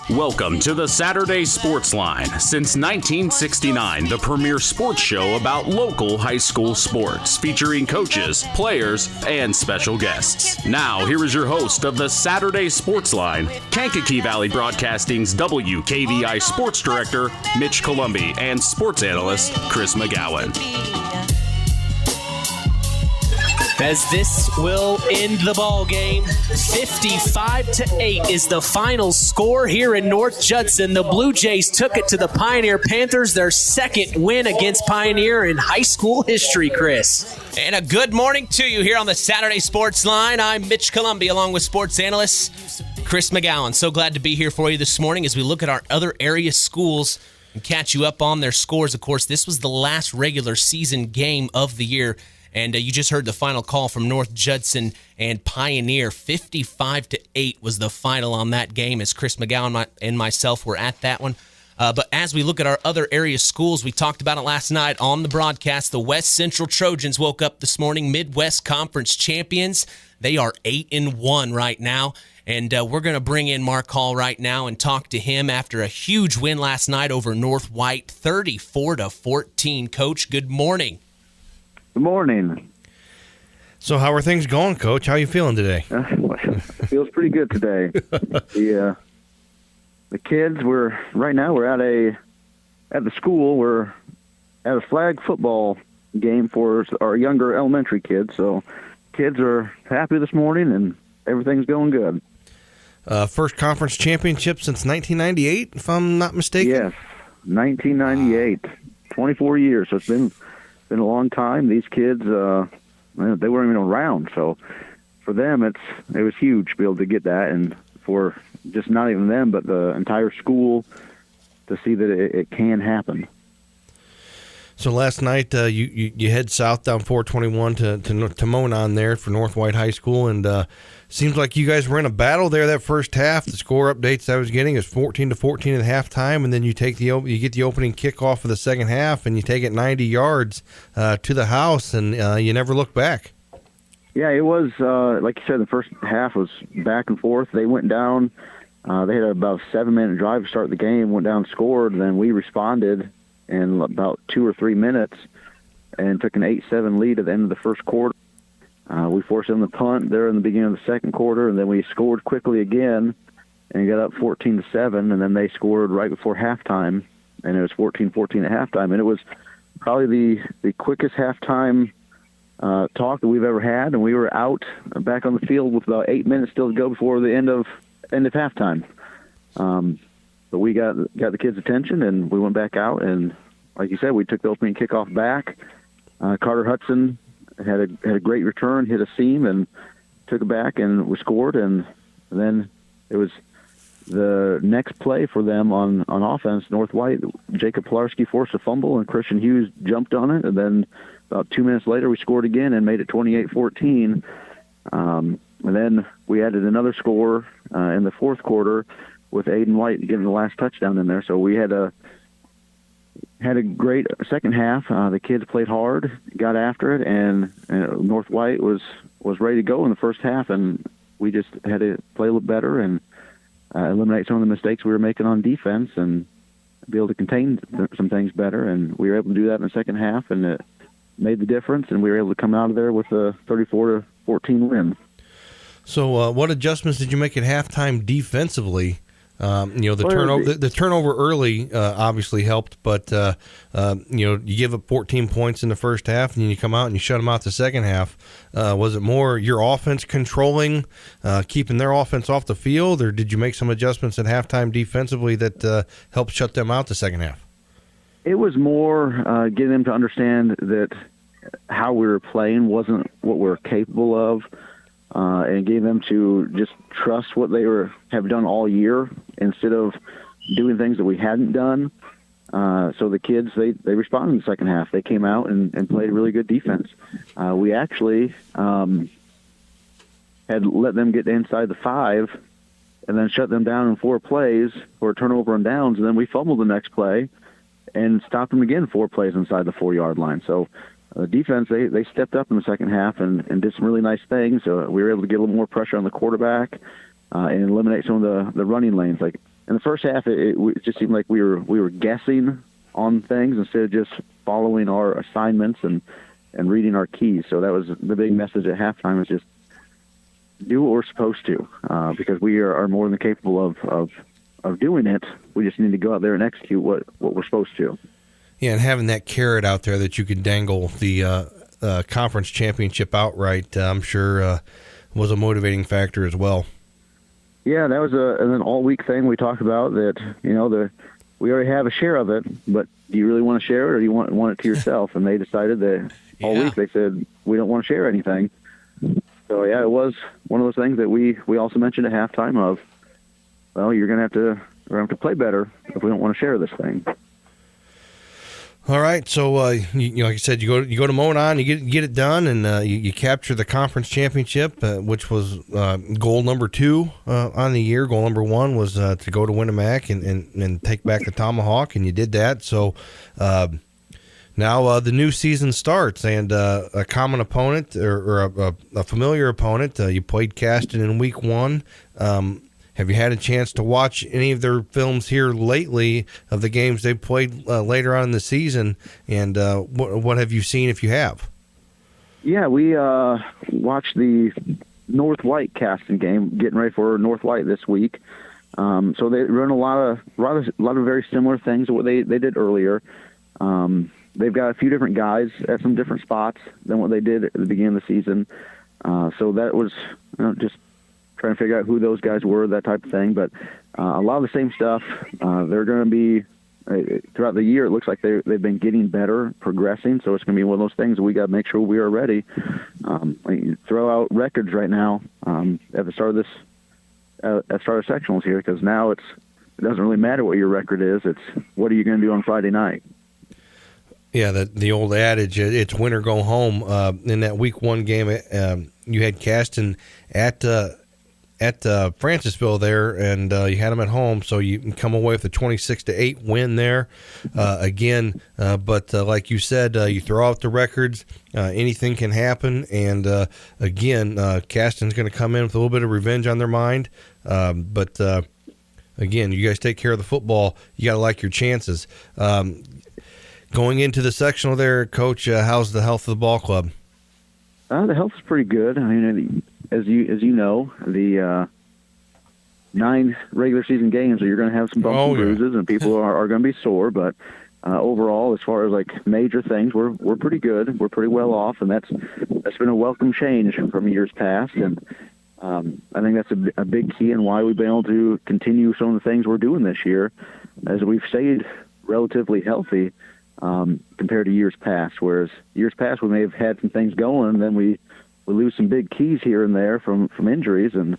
Welcome to the Saturday Sports Line. Since 1969, the premier sports show about local high school sports, featuring coaches, players, and special guests. Now, here is your host of the Saturday Sports Line, Kankakee Valley Broadcasting's WKVI Sports Director, Mitch Kolbey, and sports analyst, Chris McGowan. As this will end the ball game, 55-8 is the final score here in North Judson. The Blue Jays took it to the Pioneer Panthers, their second win against Pioneer in high school history, Chris. And a good morning to you here on the Saturday Sports Line. I'm Mitch Kolbey along with sports analyst Chris McGowan. So glad to be here for you this morning as we look at our other area schools and catch you up on their scores. Of course, this was the last regular season game of the year. And you just heard the final call from North Judson and Pioneer. 55-8 was the final on that game as Chris McGowan and myself were at that one. But as we look at our other area schools, we talked about it last night on the broadcast. The West Central Trojans woke up this morning, Midwest Conference champions. They are 8-1 right now. And we're going to bring in Marc right now and talk to him after a huge win last night over North White, 34-14. Coach, good morning. Good morning. So how are things going, Coach? How are you feeling today? Feels pretty good today. The kids we're at the school. We're at a flag football game for our younger elementary kids. So kids are happy this morning and everything's going good. First conference championship since 1998, if I'm not mistaken. Yes, 1998. 24 years. So it's been a long time. These kids, they weren't even around. So for them, it was huge to be able to get that, and for just not even them, but the entire school to see that it can happen. So last night, you head south down 421 to Monon there for North White High School, and seems like you guys were in a battle there that first half. The score updates I was getting is 14-14 at halftime, and then you get the opening kickoff of the second half, and you take it 90 yards to the house, and you never look back. Yeah, it was like you said. The first half was back and forth. They went down. They had about a 7-minute drive to start the game. Went down, scored, and then we responded in about 2 or 3 minutes and took an 8-7 lead at the end of the first quarter. We forced them to punt there in the beginning of the second quarter, and then we scored quickly again and got up 14-7, and then they scored right before halftime, and it was 14-14 at halftime. And it was probably the quickest halftime talk that we've ever had, and we were out back on the field with about 8 minutes still to go before the end of halftime. But we got the kids' attention, and we went back out, and like you said, we took the opening kickoff back. Carter Hudson had a great return, hit a seam, and took it back, and we scored. And then it was the next play for them on offense. North White, Jacob Pilarski forced a fumble, and Christian Hughes jumped on it. And then about 2 minutes later, we scored again and made it 28-14. And then we added another score in the fourth quarter with Aiden White getting the last touchdown in there. So we had a great second half. The kids played hard, got after it, and North White was ready to go in the first half, and we just had to play a little better and eliminate some of the mistakes we were making on defense and be able to contain some things better. And we were able to do that in the second half, and it made the difference, and we were able to come out of there with a 34-14 win. So what adjustments did you make at halftime defensively? The turnover early obviously helped, but you give up 14 points in the first half, and then you come out and you shut them out the second half. Was it more your offense controlling, keeping their offense off the field, or did you make some adjustments at halftime defensively that helped shut them out the second half? It was more getting them to understand that how we were playing wasn't what we were capable of. And getting them to just trust what they have done all year instead of doing things that we hadn't done. So the kids, they responded in the second half. They came out and played really good defense. We actually had let them get inside the 5 and then shut them down in 4 plays for a turnover and downs, and then we fumbled the next play and stopped them again 4 plays inside the 4-yard line. So defense, they stepped up in the second half and did some really nice things. We were able to get a little more pressure on the quarterback and eliminate some of the running lanes. Like in the first half, it just seemed like we were guessing on things instead of just following our assignments and reading our keys. So that was the big message at halftime, is just do what we're supposed to, because we are more than capable of doing it. We just need to go out there and execute what we're supposed to. Yeah, and having that carrot out there that you could dangle the conference championship outright, I'm sure was a motivating factor as well. Yeah, that was an all-week thing we talked about, that, we already have a share of it, but do you really want to share it, or do you want it to yourself? And they decided that all week they said, we don't want to share anything. So, yeah, it was one of those things that we also mentioned at halftime of, well, we're going to have to play better if we don't want to share this thing. All right, so like you said, you go to Monon, you get it done, and you capture the conference championship, which was goal number 2 on the year. Goal number 1 was to go to Winamac and take back the Tomahawk, and you did that. So now the new season starts, and a common opponent or a familiar opponent. You played Caston in week 1. Have you had a chance to watch any of their films here lately of the games they played later on in the season? And what have you seen if you have? Yeah, we watched the North White Caston game, getting ready for North White this week. So they run a lot of very similar things to what they did earlier. They've got a few different guys at some different spots than what they did at the beginning of the season. So that was just trying to figure out who those guys were, that type of thing. But a lot of the same stuff. They're going to be, throughout the year, it looks like they've been getting better, progressing. So it's going to be one of those things that we got to make sure we are ready. Throw out records right now at the start of this, at start of sectionals here, because now it doesn't really matter what your record is. It's what are you going to do on Friday night. Yeah, the old adage, it's win or go home. In that week 1 game, you had Caston at Francisville there, and you had them at home, so you can come away with a 26-8 win there. Again, but like you said, you throw out the records, anything can happen, and again, Caston's going to come in with a little bit of revenge on their mind, but again, you guys take care of the football, you got to like your chances. Going into the sectional there, Coach, how's the health of the ball club? The health is pretty good. I mean, as you know, the 9 regular season games, you're going to have some bumps and bruises, and people are going to be sore. But overall, as far as like major things, we're pretty good. We're pretty well off, and that's been a welcome change from years past. And I think that's a big key in why we've been able to continue some of the things we're doing this year, as we've stayed relatively healthy. Compared to years past, whereas years past we may have had some things going, and then we lose some big keys here and there from injuries, and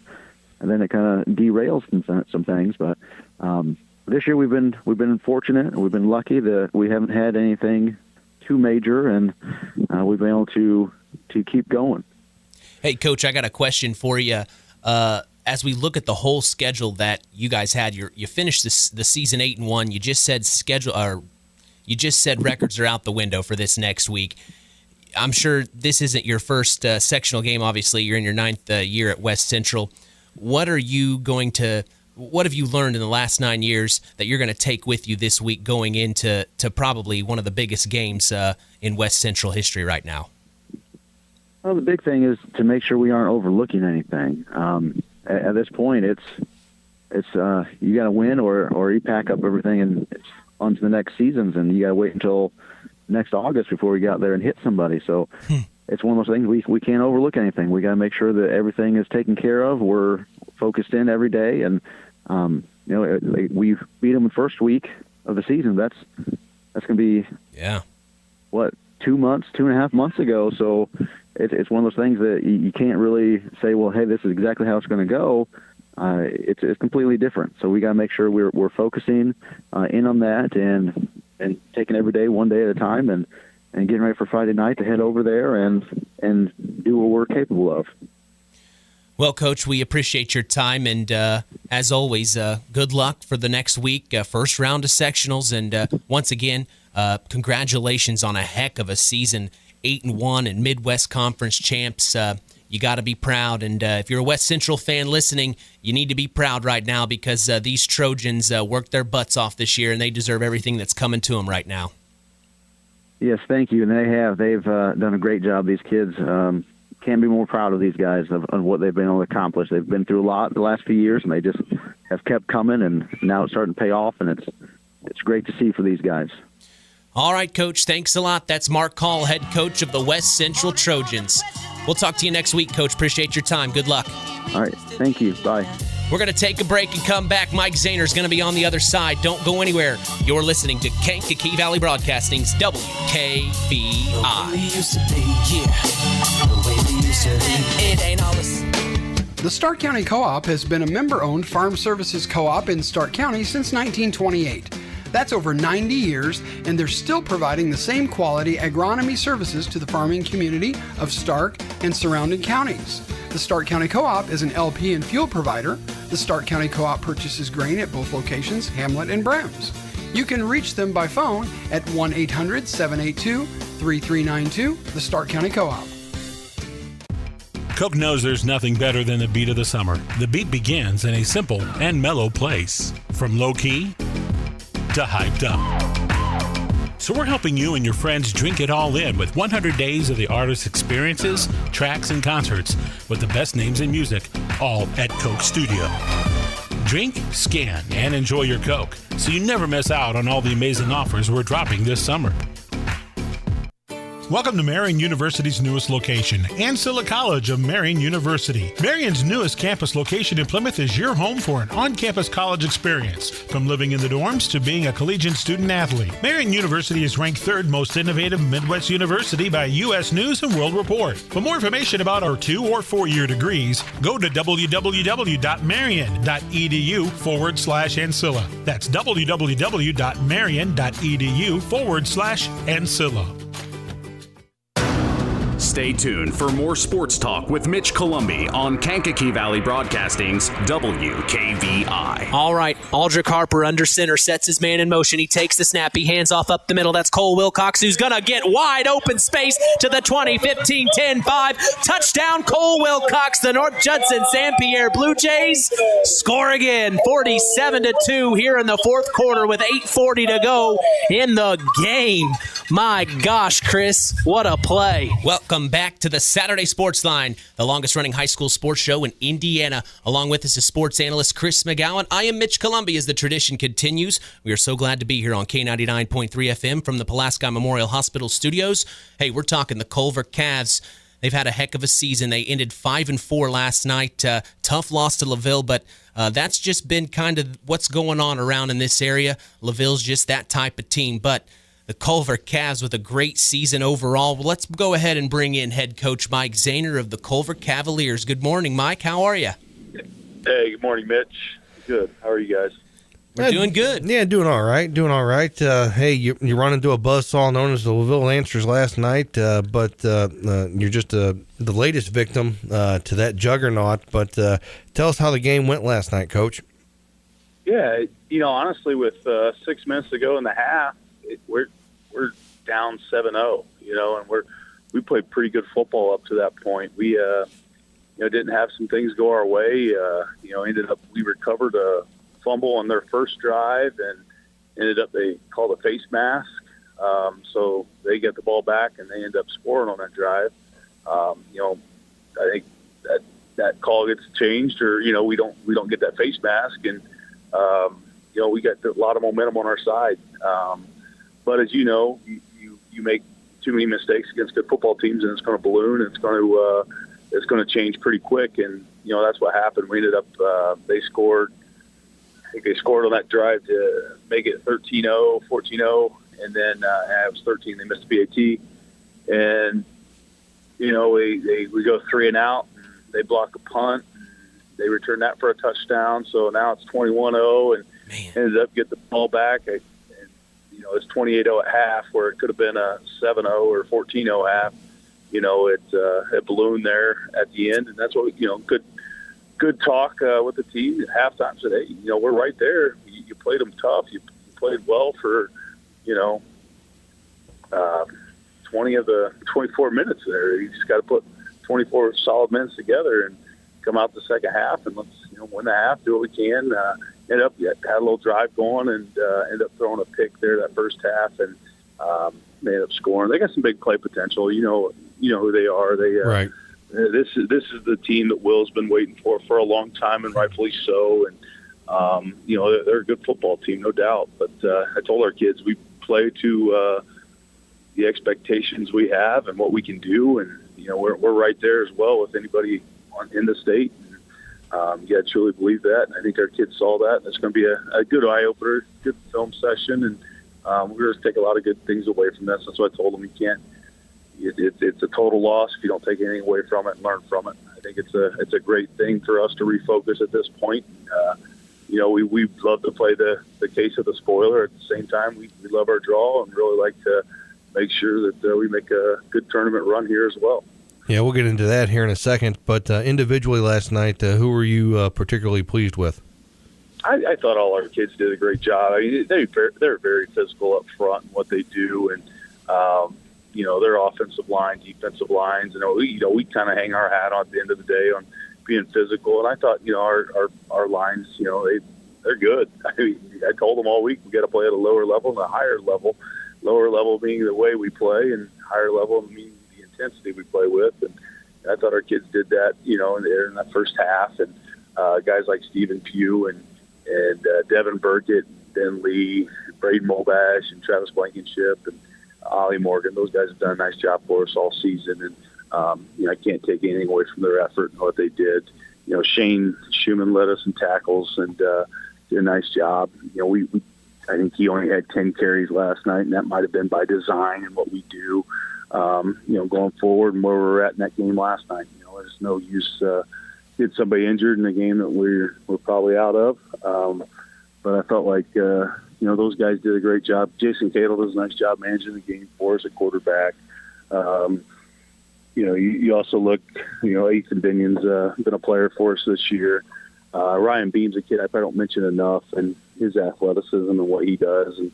then it kind of derails some things. But this year we've been fortunate, we've been lucky that we haven't had anything too major, and we've been able to keep going. Hey, Coach, I got a question for you. As we look at the whole schedule that you guys had, you finished the season 8-1. You just said You just said records are out the window for this next week. I'm sure this isn't your first sectional game. Obviously, you're in your 9th year at West Central. What have you learned in the last 9 years that you're going to take with you this week going into probably one of the biggest games in West Central history right now? Well, the big thing is to make sure we aren't overlooking anything. At this point, it's you got to win or you pack up everything and it's on to the next seasons, and you got to wait until next August before we get out there and hit somebody. So it's one of those things we can't overlook anything. We got to make sure that everything is taken care of. We're focused in every day, and we beat them the first week of the season. That's going to be 2.5 months ago. So it's one of those things that you can't really say, well, hey, this is exactly how it's going to go. It's completely different. So we got to make sure we're focusing in on that and taking every day one day at a time and getting ready for Friday night to head over there and do what we're capable of. Well, Coach, we appreciate your time, and as always, good luck for the next week, first round of sectionals, and once again, congratulations on a heck of a season, 8-1 and Midwest Conference champs. you got to be proud. And if you're a West Central fan listening, you need to be proud right now because these Trojans worked their butts off this year, and they deserve everything that's coming to them right now. Yes, thank you. And they have. They've done a great job, these kids. Can't be more proud of these guys of what they've been able to accomplish. They've been through a lot the last few years, and they just have kept coming, and now it's starting to pay off, and it's great to see for these guys. All right, Coach, thanks a lot. That's Marc Call, head coach of the West Central Trojans. We'll talk to you next week, Coach. Appreciate your time. Good luck. All right, thank you. Bye. We're going to take a break and come back. Mike Zehner is going to be on the other side. Don't go anywhere. You're listening to Kankakee Valley Broadcasting's WKVI. The Stark County Co-op has been a member-owned farm services co-op in Stark County since 1928. That's over 90 years, and they're still providing the same quality agronomy services to the farming community of Stark and surrounding counties. The Stark County Co-op is an LP and fuel provider. The Stark County Co-op purchases grain at both locations, Hamlet and Brems. You can reach them by phone at 1-800-782-3392, the Stark County Co-op. Coke knows there's nothing better than the beat of the summer. The beat begins in a simple and mellow place, from low-key to hyped up. So we're helping you and your friends drink it all in with 100 days of the artist's experiences, tracks, and concerts with the best names in music, all at Coke Studio. Drink, scan, and enjoy your Coke so you never miss out on all the amazing offers we're dropping this summer. Welcome to Marian University's newest location, Ancilla College of Marian University. Marian's newest campus location in Plymouth is your home for an on-campus college experience, from living in the dorms to being a collegiate student-athlete. Marian University is ranked third most innovative Midwest university by U.S. News and World Report. For more information about our 2- or 4-year degrees, go to www.marian.edu/Ancilla. That's www.marian.edu/Ancilla. Stay tuned for more sports talk with Mitch Columby on Kankakee Valley Broadcasting's WKVI. All right, Aldrich Harper under center, sets his man in motion. He takes the snap. He hands off up the middle. That's Cole Wilcox, who's going to get wide open space to the 20, 15, 10, 5. Touchdown, Cole Wilcox. The North Judson-San Blue Jays score again, 47-2 here in the fourth quarter with 8:40 to go in the game. My gosh, Chris, what a play. Welcome back to the Saturday Sports Line, the longest-running high school sports show in Indiana. Along with us is sports analyst Chris McGowan. I am Mitch Columby as the tradition continues. We are so glad to be here on K99.3 FM from the Pulaski Memorial Hospital studios. Hey, we're talking the Culver Cavs. They've had a heck of a season. They ended 5-4 last night. Tough loss to LaVille, but that's just been kind of what's going on around in this area. LaVille's just that type of team, but the Culver Cavs with a great season overall. Well, let's go ahead and bring in head coach Mike Zehner of the Culver Cavaliers. Good morning, Mike. How are you? Hey, good morning, Mitch. Good. How are you guys? We're doing good. Yeah, doing all right. Hey, you run into a buzzsaw known as the LaVille Lancers last night, but you're just the latest victim to that juggernaut. But tell us how the game went last night, Coach. Yeah, honestly, with 6 minutes to go in the half, we're down 7-0, and we played pretty good football up to that point. We didn't have some things go our way. We recovered a fumble on their first drive and they called a face mask. So they get the ball back and they end up scoring on that drive. I think that call gets changed, or we don't get that face mask, and we got a lot of momentum on our side. But as you know, you make too many mistakes against good football teams, and it's going to balloon. It's going to change pretty quick, and that's what happened. We ended up they scored. I think they scored on that drive to make it 13-0, 14-0, and then it was 13. They missed the PAT, and we go 3-and-out. They block a punt. They return that for a touchdown. So now it's 21-0, and ended up getting the ball back. It's 28-0 at half, where it could have been a 7-0 or 14-0 half. It ballooned there at the end, and that's what good talk with the team at halftime. Said, hey, we're right there. You played them tough. You played well for 20 of the 24 minutes there. You just got to put 24 solid minutes together and come out the second half and let's win the half, do what we can. Had a little drive going and ended up throwing a pick there that first half, and they ended up scoring. They got some big play potential. You know who they are. They right. This is the team that Will's been waiting for a long time, and rightfully so. And they're a good football team, no doubt. But I told our kids we play to the expectations we have and what we can do, and we're right there as well with anybody in the state. I truly believe that, and I think our kids saw that. And it's going to be a good eye opener, good film session, and we're going to take a lot of good things away from this. That's why I told them it's a total loss if you don't take anything away from it and learn from it. I think it's a great thing for us to refocus at this point. We love to play the case of the spoiler. At the same time, we love our draw and really like to make sure that we make a good tournament run here as well. Yeah, we'll get into that here in a second. But individually last night, who were you particularly pleased with? I thought all our kids did a great job. I mean, they're very physical up front in what they do, and their offensive line, defensive lines. We kind of hang our hat on at the end of the day on being physical. And I thought our lines, they're good. I told them all week we got to play at a lower level and a higher level. Lower level being the way we play, and higher level meaning the intensity we play with. And I thought our kids did that, in that first half. And guys like Stephen Pugh and Devin Burgett, Ben Lee, Braden Mulbash, and Travis Blankenship, and Ollie Morgan. Those guys have done a nice job for us all season. And I can't take anything away from their effort and what they did. Shane Schumann led us in tackles and did a nice job. I think he only had 10 carries last night, and that might have been by design and what we do, going forward and where we were at in that game last night. There's no use get somebody injured in a game that we're probably out of. But I felt like, those guys did a great job. Jason Cadle does a nice job managing the game for us at quarterback. You also look, Ethan Binion's been a player for us this year. Ryan Beam's a kid I probably don't mention enough, and his athleticism and what he does. And,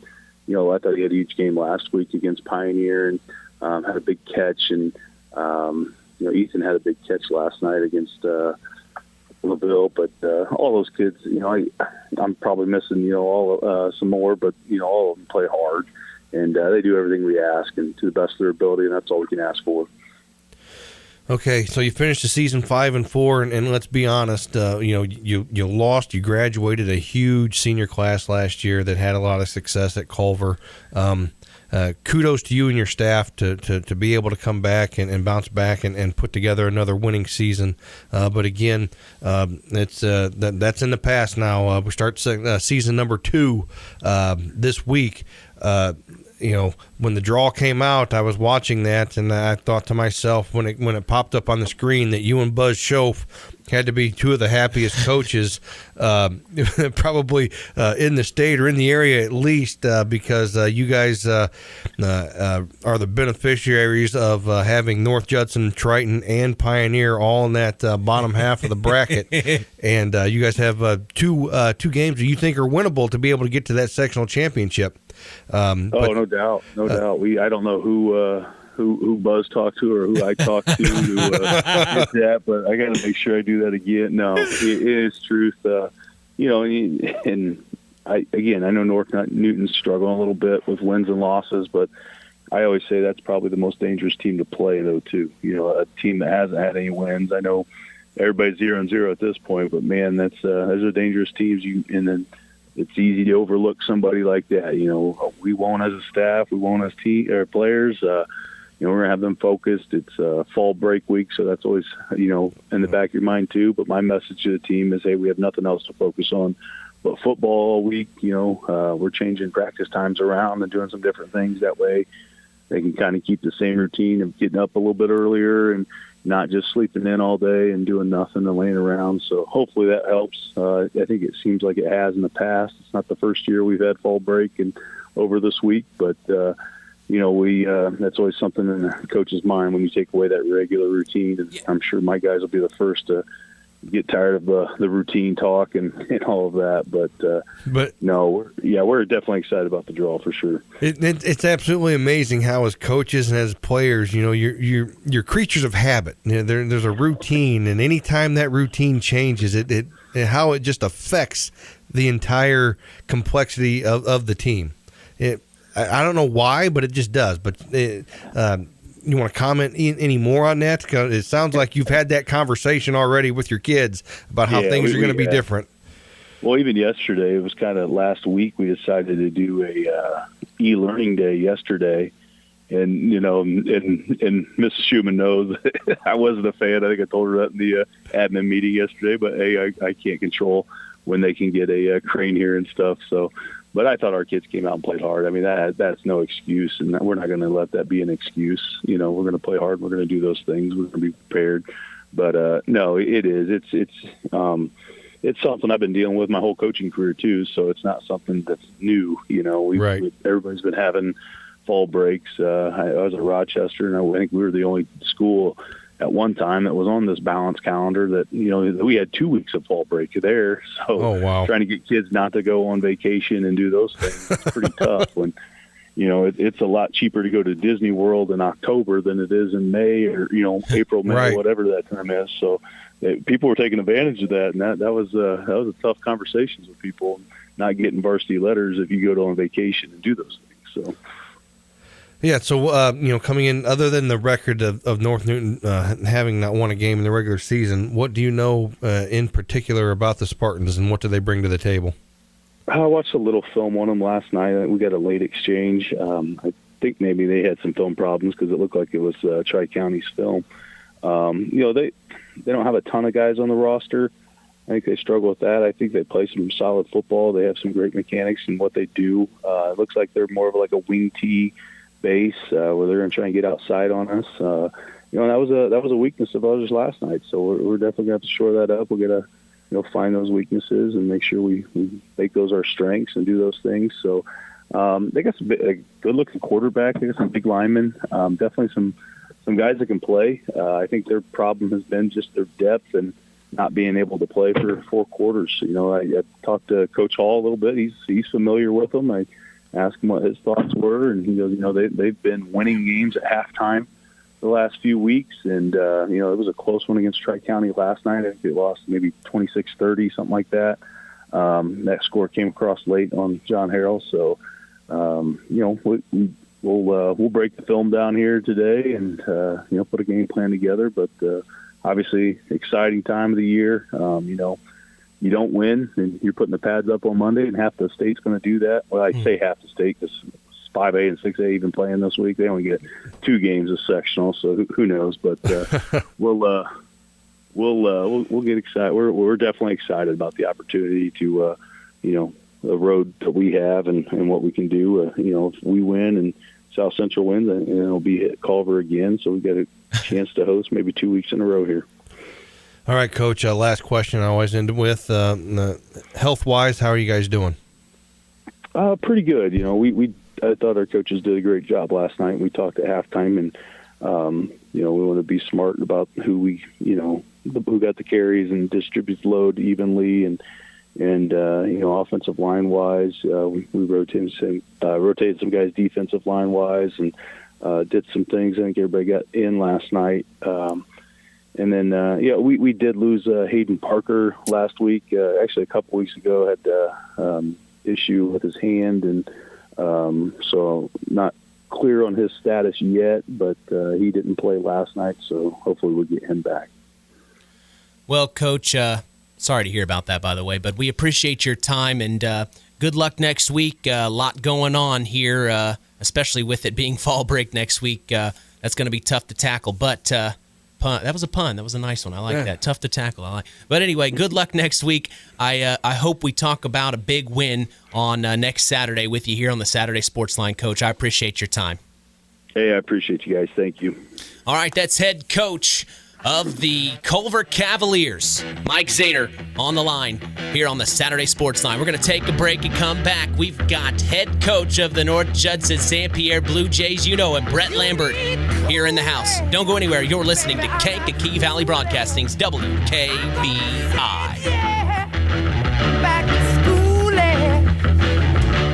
I thought he had a huge game last week against Pioneer and had a big catch. And, Ethan had a big catch last night against LaVille. But all those kids, I'm probably missing, some more, but, all of them play hard. And they do everything we ask and to the best of their ability, and that's all we can ask for. Okay, so you finished the season 5-4, and let's be honest, you lost. You graduated a huge senior class last year that had a lot of success at Culver. Kudos to you and your staff to be able to come back and bounce back and put together another winning season. But again, that's in the past now. We start season number 2 this week. When the draw came out, I was watching that, and I thought to myself when it popped up on the screen that you and Buzz Schoff had to be two of the happiest coaches probably in the state or in the area at least, because you guys are the beneficiaries of having North Judson, Triton, and Pioneer all in that bottom half of the bracket. And you guys have two games that you think are winnable to be able to get to that sectional championship. No doubt. I don't know who Buzz talked to or who I talked to get that, but I got to make sure I do that again. No, it is truth. And I know North Newton's struggling a little bit with wins and losses, but I always say that's probably the most dangerous team to play, though, too. A team that hasn't had any wins. I know everybody's 0-0 at this point, but man, those are dangerous teams. And then it's easy to overlook somebody like that. We won't as a staff, we won't as players. We're going to have them focused. It's fall break week, so that's always, in the back of your mind too. But my message to the team is, hey, we have nothing else to focus on but football all week. We're changing practice times around and doing some different things. That way they can kind of keep the same routine of getting up a little bit earlier and not just sleeping in all day and doing nothing and laying around. So hopefully that helps. I think it seems like it has in the past. It's not the first year we've had fall break and over this week, but that's always something in the coach's mind when you take away that regular routine. And I'm sure my guys will be the first to, get tired of the routine talk and all of that. But no, we're definitely excited about the draw for sure. It's absolutely amazing how, as coaches and as players, you're creatures of habit. There's a routine, and anytime that routine changes, it how it just affects the entire complexity of the team. I don't know why, but it just does. But you want to comment any more on that? 'Cause it sounds like you've had that conversation already with your kids about how things are going to be different. Well, even yesterday, it was kind of last week, we decided to do a e-learning day yesterday. And, and Mrs. Schumann knows I wasn't a fan. I think I told her that in the admin meeting yesterday. But, hey, I can't control when they can get a crane here and stuff. So, but I thought our kids came out and played hard. I mean, that's no excuse, and we're not going to let that be an excuse. We're going to play hard. We're going to do those things. We're going to be prepared. But no, it is. It's something I've been dealing with my whole coaching career too. So it's not something that's new. Everybody's been having fall breaks. I was at Rochester, and I think we were the only school at one time that was on this balanced calendar that, we had 2 weeks of fall break there. So trying to get kids not to go on vacation and do those things, it's pretty tough when, it's a lot cheaper to go to Disney World in October than it is in May or, April, May, whatever that time is. So people were taking advantage of that. And that was a tough conversations with people, not getting varsity letters if you go on vacation and do those things. So. Yeah, so, coming in, other than the record of North Newton having not won a game in the regular season, what do you know in particular about the Spartans, and what do they bring to the table? I watched a little film on them last night. We got a late exchange. I think maybe they had some film problems because it looked like it was Tri-County's film. They don't have a ton of guys on the roster. I think they struggle with that. I think they play some solid football. They have some great mechanics in what they do. It looks like they're more of like a wing tee base where they're going to try and get outside on us. That was a weakness of ours last night. So we're definitely going to have to shore that up. We're going to find those weaknesses and make sure we make those our strengths and do those things. So they got a good looking quarterback. They got some big linemen. Definitely some guys that can play. I think their problem has been just their depth and not being able to play for 4 quarters. I talked to Coach Hall a little bit. He's familiar with them. I asked him what his thoughts were, and he goes, they've been winning games at halftime the last few weeks, and it was a close one against Tri-County last night. I think they lost maybe 26-30, something like that. That score came across late on John Harrell, so we'll break the film down here today and put a game plan together. But obviously, exciting time of the year. You don't win, and you're putting the pads up on Monday, and half the state's going to do that. Well, I say half the state because 5A and 6A even playing this week. They only get 2 games of sectional, so who knows? But we'll get excited. We're definitely excited about the opportunity to the road that we have and what we can do. If we win and South Central wins, and it'll be at Culver again, so we got a chance to host maybe 2 weeks in a row here. All right, Coach, last question I always end with. Health-wise, how are you guys doing? Pretty good. I thought our coaches did a great job last night. We talked at halftime, and, we want to be smart about who who got the carries and distributes the load evenly, and offensive line-wise, we rotated some guys defensive line-wise and did some things. I think everybody got in last night. And then, we did lose Hayden Parker last week. Actually, a couple weeks ago, had issue with his hand, and so not clear on his status yet, but he didn't play last night, so hopefully we'll get him back. Well, Coach, sorry to hear about that, by the way, but we appreciate your time, and good luck next week. A lot going on here, especially with it being fall break next week. That's going to be tough to tackle, but that was a pun. That was a nice one. I like that. Tough to tackle. But anyway, good luck next week. I hope we talk about a big win on next Saturday with you here on the Saturday Sports Line, Coach. I appreciate your time. Hey, I appreciate you guys. Thank you. All right, that's head coach of the Culver Cavaliers. Mike Zehner on the line here on the Saturday Sports Line. We're going to take a break and come back. We've got head coach of the North Judson-San Blue Jays, you know him, Brett Lambert, here in the house. Don't go anywhere. You're listening to Kankakee Valley Broadcasting's WKBI.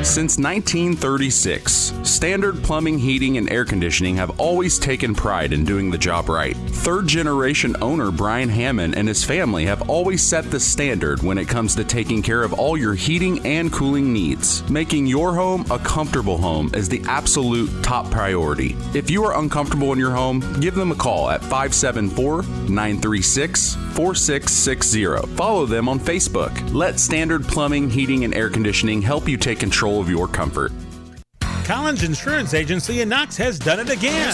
Since 1936, Standard Plumbing, Heating, and Air Conditioning have always taken pride in doing the job right. Third-generation owner Brian Hammond and his family have always set the standard when it comes to taking care of all your heating and cooling needs. Making your home a comfortable home is the absolute top priority. If you are uncomfortable in your home, give them a call at 574-936-4660. Follow them on Facebook. Let Standard Plumbing, Heating, and Air Conditioning help you take control of your comfort. Collins Insurance Agency in Knox has done it again.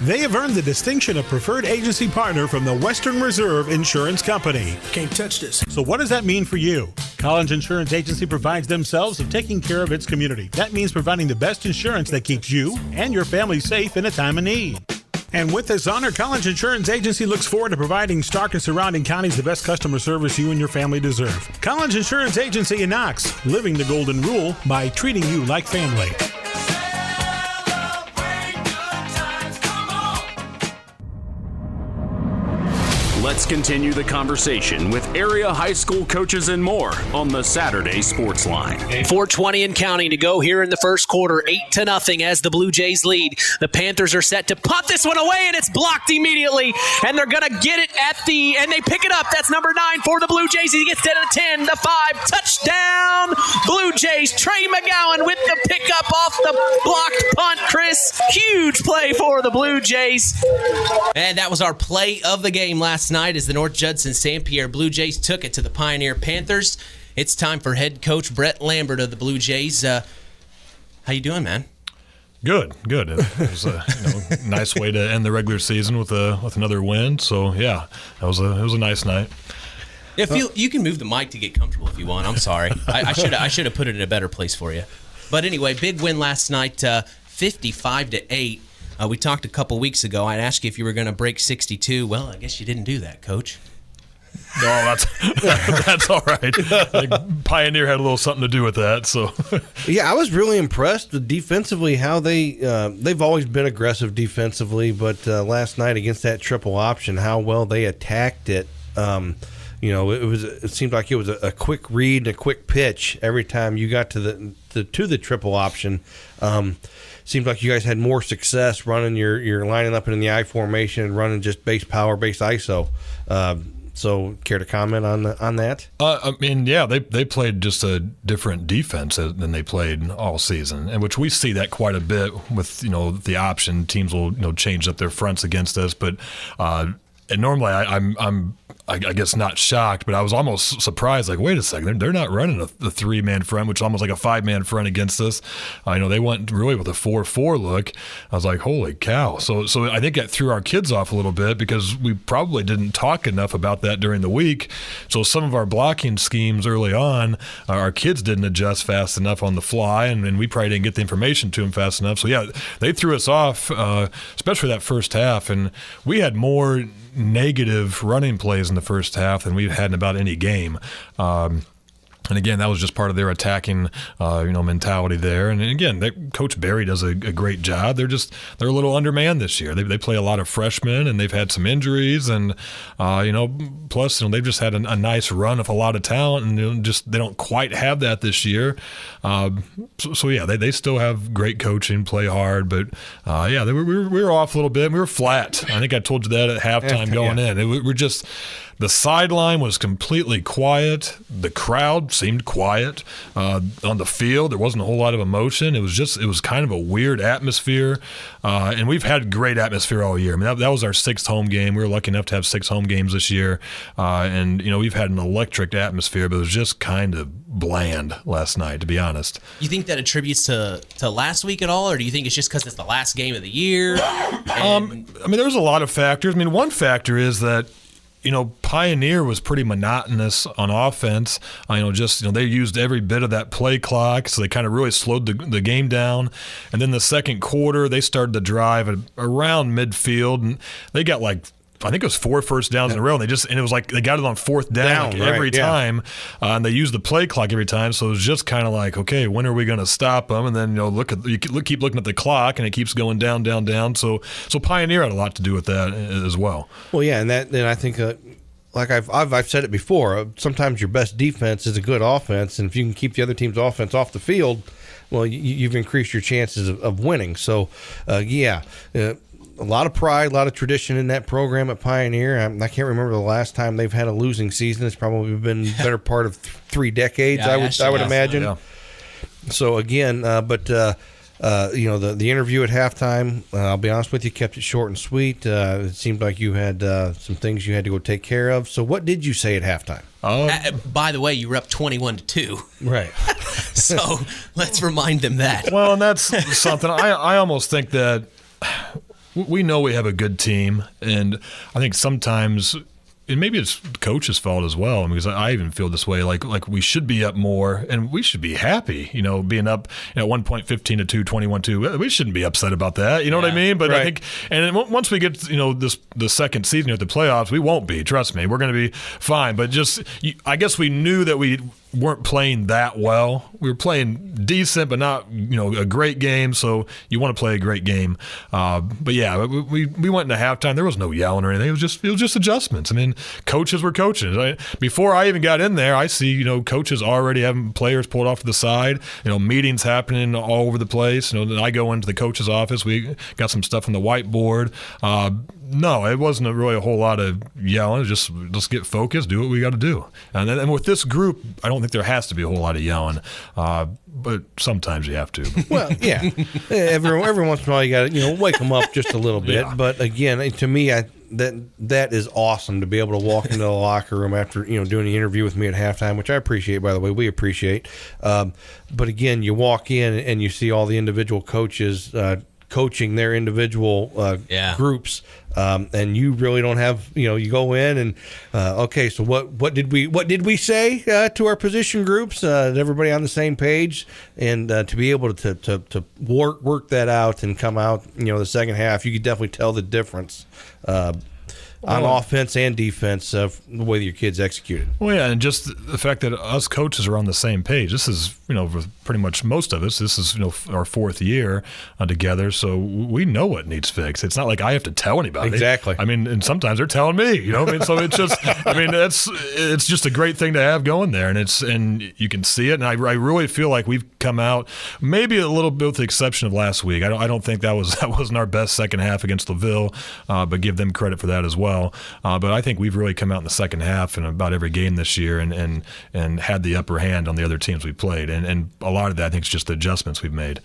They have earned the distinction of preferred agency partner from the Western Reserve Insurance Company. Can't touch this. So what does that mean for you? Collins Insurance Agency provides themselves of taking care of its community. That means providing the best insurance that keeps you and your family safe in a time of need. And with this honor, Collins Insurance Agency looks forward to providing Stark and surrounding counties the best customer service you and your family deserve. Collins Insurance Agency in Knox, living the golden rule by treating you like family. Let's continue the conversation with area high school coaches and more on the Saturday Sports Line. 4:20 and counting to go here in the first quarter, 8-0 as the Blue Jays lead. The Panthers are set to punt this one away, and it's blocked immediately. And they're going to get it and they pick it up. That's number 9 for the Blue Jays. He gets it at 10, the 5, touchdown, Blue Jays. Trey McGowan with the pickup off the blocked punt, Chris. Huge play for the Blue Jays. And that was our play of the game last night as the North Judson-San Blue Jays took it to the Pioneer Panthers. It's time for head coach Brett Lambert of the Blue Jays. How you doing, man? Good. It was a nice way to end the regular season with another win. So yeah, it was a nice night. If you can move the mic to get comfortable if you want. I'm sorry, I should have put it in a better place for you. But anyway, big win last night, 55-8. We talked a couple weeks ago. I'd ask you if you were going to break 62. Well, I guess you didn't do that, Coach. No, that's all right. Pioneer had a little something to do with that. So, yeah, I was really impressed with defensively how they've always been aggressive defensively, but last night against that triple option, how well they attacked it. It seemed like it was a quick read and a quick pitch every time you got to the triple option. Seemed like you guys had more success running your lining up in the I formation and running just base power, base ISO. So, care to comment on that? They played just a different defense than they played all season, and which we see that quite a bit with the option teams will change up their fronts against us, but and normally I'm I guess not shocked, but I was almost surprised. Like, wait a second, they're not running the 3-man front, which is almost like a 5-man front against us. They went really with a 4-4 look. I was like, holy cow! So I think that threw our kids off a little bit because we probably didn't talk enough about that during the week. So some of our blocking schemes early on, our kids didn't adjust fast enough on the fly, and we probably didn't get the information to them fast enough. So yeah, they threw us off, especially that first half, and we had more negative running plays in the first half than we've had in about any game. And again, that was just part of their attacking, mentality there. And again, Coach Barry does a great job. They're a little undermanned this year. They play a lot of freshmen, and they've had some injuries, and plus they've just had a nice run of a lot of talent, and they don't quite have that this year. So yeah, they still have great coaching, play hard, but we were off a little bit. We were flat. I think I told you that at halftime going in. We're just. The sideline was completely quiet. The crowd seemed quiet. On the field, there wasn't a whole lot of emotion. It was kind of a weird atmosphere. And we've had great atmosphere all year. I mean, that was our 6th home game. We were lucky enough to have 6 home games this year. And we've had an electric atmosphere, but it was just kind of bland last night, to be honest. You think that attributes to last week at all, or do you think it's just because it's the last game of the year? There's a lot of factors. I mean, one factor is that Pioneer was pretty monotonous on offense. They used every bit of that play clock, so they kind of really slowed the game down. And then the second quarter, they started to drive around midfield, and they got I think it was 4 first downs in a row. And it was like they got it on fourth down every time, and they used the play clock every time. So it was just kind of like, okay, when are we going to stop them? And then keep looking at the clock, and it keeps going down, down, down. So Pioneer had a lot to do with that as well. Well, yeah, and I think. Like I've said it before, sometimes your best defense is a good offense, and if you can keep the other team's offense off the field, well, you've increased your chances of winning. So, a lot of pride, a lot of tradition in that program at Pioneer. I can't remember the last time they've had a losing season. It's probably been the better part of 3 decades, I would imagine. Yeah. So again, the interview at halftime, I'll be honest with you, kept it short and sweet. It seemed like you had some things you had to go take care of. So what did you say at halftime? By the way, you were up 21-2. Right. So let's remind them that. Well, and that's something I almost think that we know we have a good team, and I think sometimes – and maybe it's the coach's fault as well, because I even feel this way. Like we should be up more, and we should be happy. Being up at one point 15-2, 21-2. We shouldn't be upset about that. You know what I mean? But right. I think, and then once we get the second season at the playoffs, we won't be. Trust me, we're going to be fine. But I guess we knew that we weren't playing that well. We were playing decent, but not a great game. So you want to play a great game. But yeah, we went into halftime. There was no yelling or anything. It was just adjustments. I mean, coaches were coaching. Before I even got in there, I see coaches already having players pulled off to the side. Meetings happening all over the place. Then I go into the coach's office. We got some stuff on the whiteboard. No, it wasn't really a whole lot of yelling. Just let's get focused, do what we got to do. And with this group, I don't think there has to be a whole lot of yelling, but sometimes you have to. Well, yeah, every once in a while you got to wake them up just a little bit. Yeah. But again, to me, that is awesome to be able to walk into the locker room after doing the interview with me at halftime, which I appreciate, by the way. We appreciate. But again, you walk in and you see all the individual coaches coaching their individual groups. And you really don't have, you go in and, okay, so what did we say to our position groups? Everybody on the same page, and to be able to work that out and come out, the second half, you could definitely tell the difference on offense and defense of the way that your kids executed. Well, yeah, and just the fact that us coaches are on the same page. This is, for pretty much most of us, this is, our 4th year together, so we know what needs fixed. It's not like I have to tell anybody. Exactly. I mean, and sometimes they're telling me, so it's just, it's just a great thing to have going there, and you can see it, and I really feel like we've come out, maybe a little bit with the exception of last week. I don't think that wasn't our best second half against LaVille, but give them credit for that as well. But I think we've really come out in the second half in about every game this year and had the upper hand on the other teams we played. And a lot of that, I think, is just the adjustments we've made.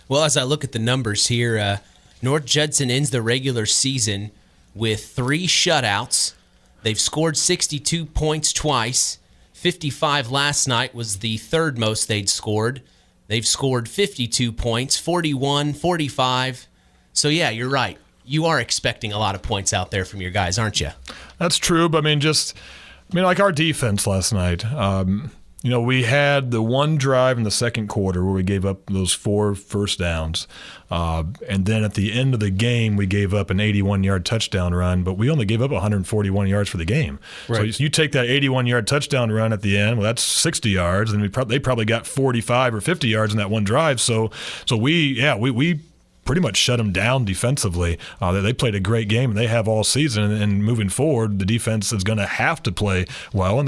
Well, as I look at the numbers here, North Judson ends the regular season with 3 shutouts. They've scored 62 points twice. 55 last night was the 3rd most they'd scored. They've scored 52 points, 41, 45. So, yeah, you're right. You are expecting a lot of points out there from your guys, aren't you? That's true, but like our defense last night. We had the one drive in the second quarter where we gave up those 4 first downs. And then at the end of the game, we gave up an 81-yard touchdown run, but we only gave up 141 yards for the game. Right. So you take that 81-yard touchdown run at the end, well, that's 60 yards, and they probably got 45 or 50 yards in that one drive. So we pretty much shut them down defensively. They played a great game, and they have all season. And moving forward, the defense is going to have to play well, and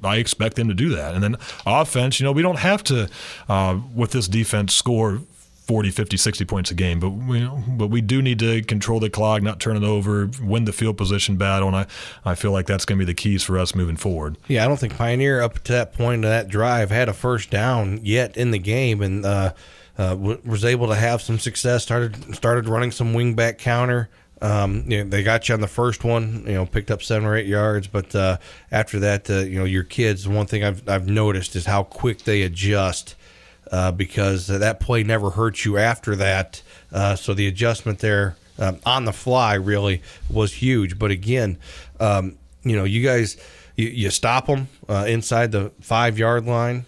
I expect them to do that. And then offense, we don't have to, with this defense, score 40, 50, 60 points a game. But we do need to control the clock, not turn it over, win the field position battle, and I feel like that's going to be the keys for us moving forward. Yeah, I don't think Pioneer up to that point of that drive had a first down yet in the game, and was able to have some success, started running some wingback counter. They got you on the first one, picked up 7 or 8 yards, but after that, your kids, one thing I've noticed is how quick they adjust, because that play never hurt you after that. So the adjustment there on the fly really was huge. But again, you guys, you stop them inside the 5-yard line.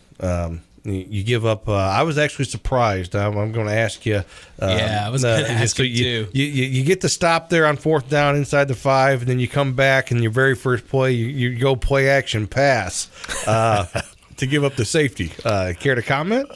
You give up. I was actually surprised. I'm going to ask you. I was going to ask you too. You get the stop there on 4th down inside the 5, and then you come back, and your very first play, you go play action pass to give up the safety. Care to comment?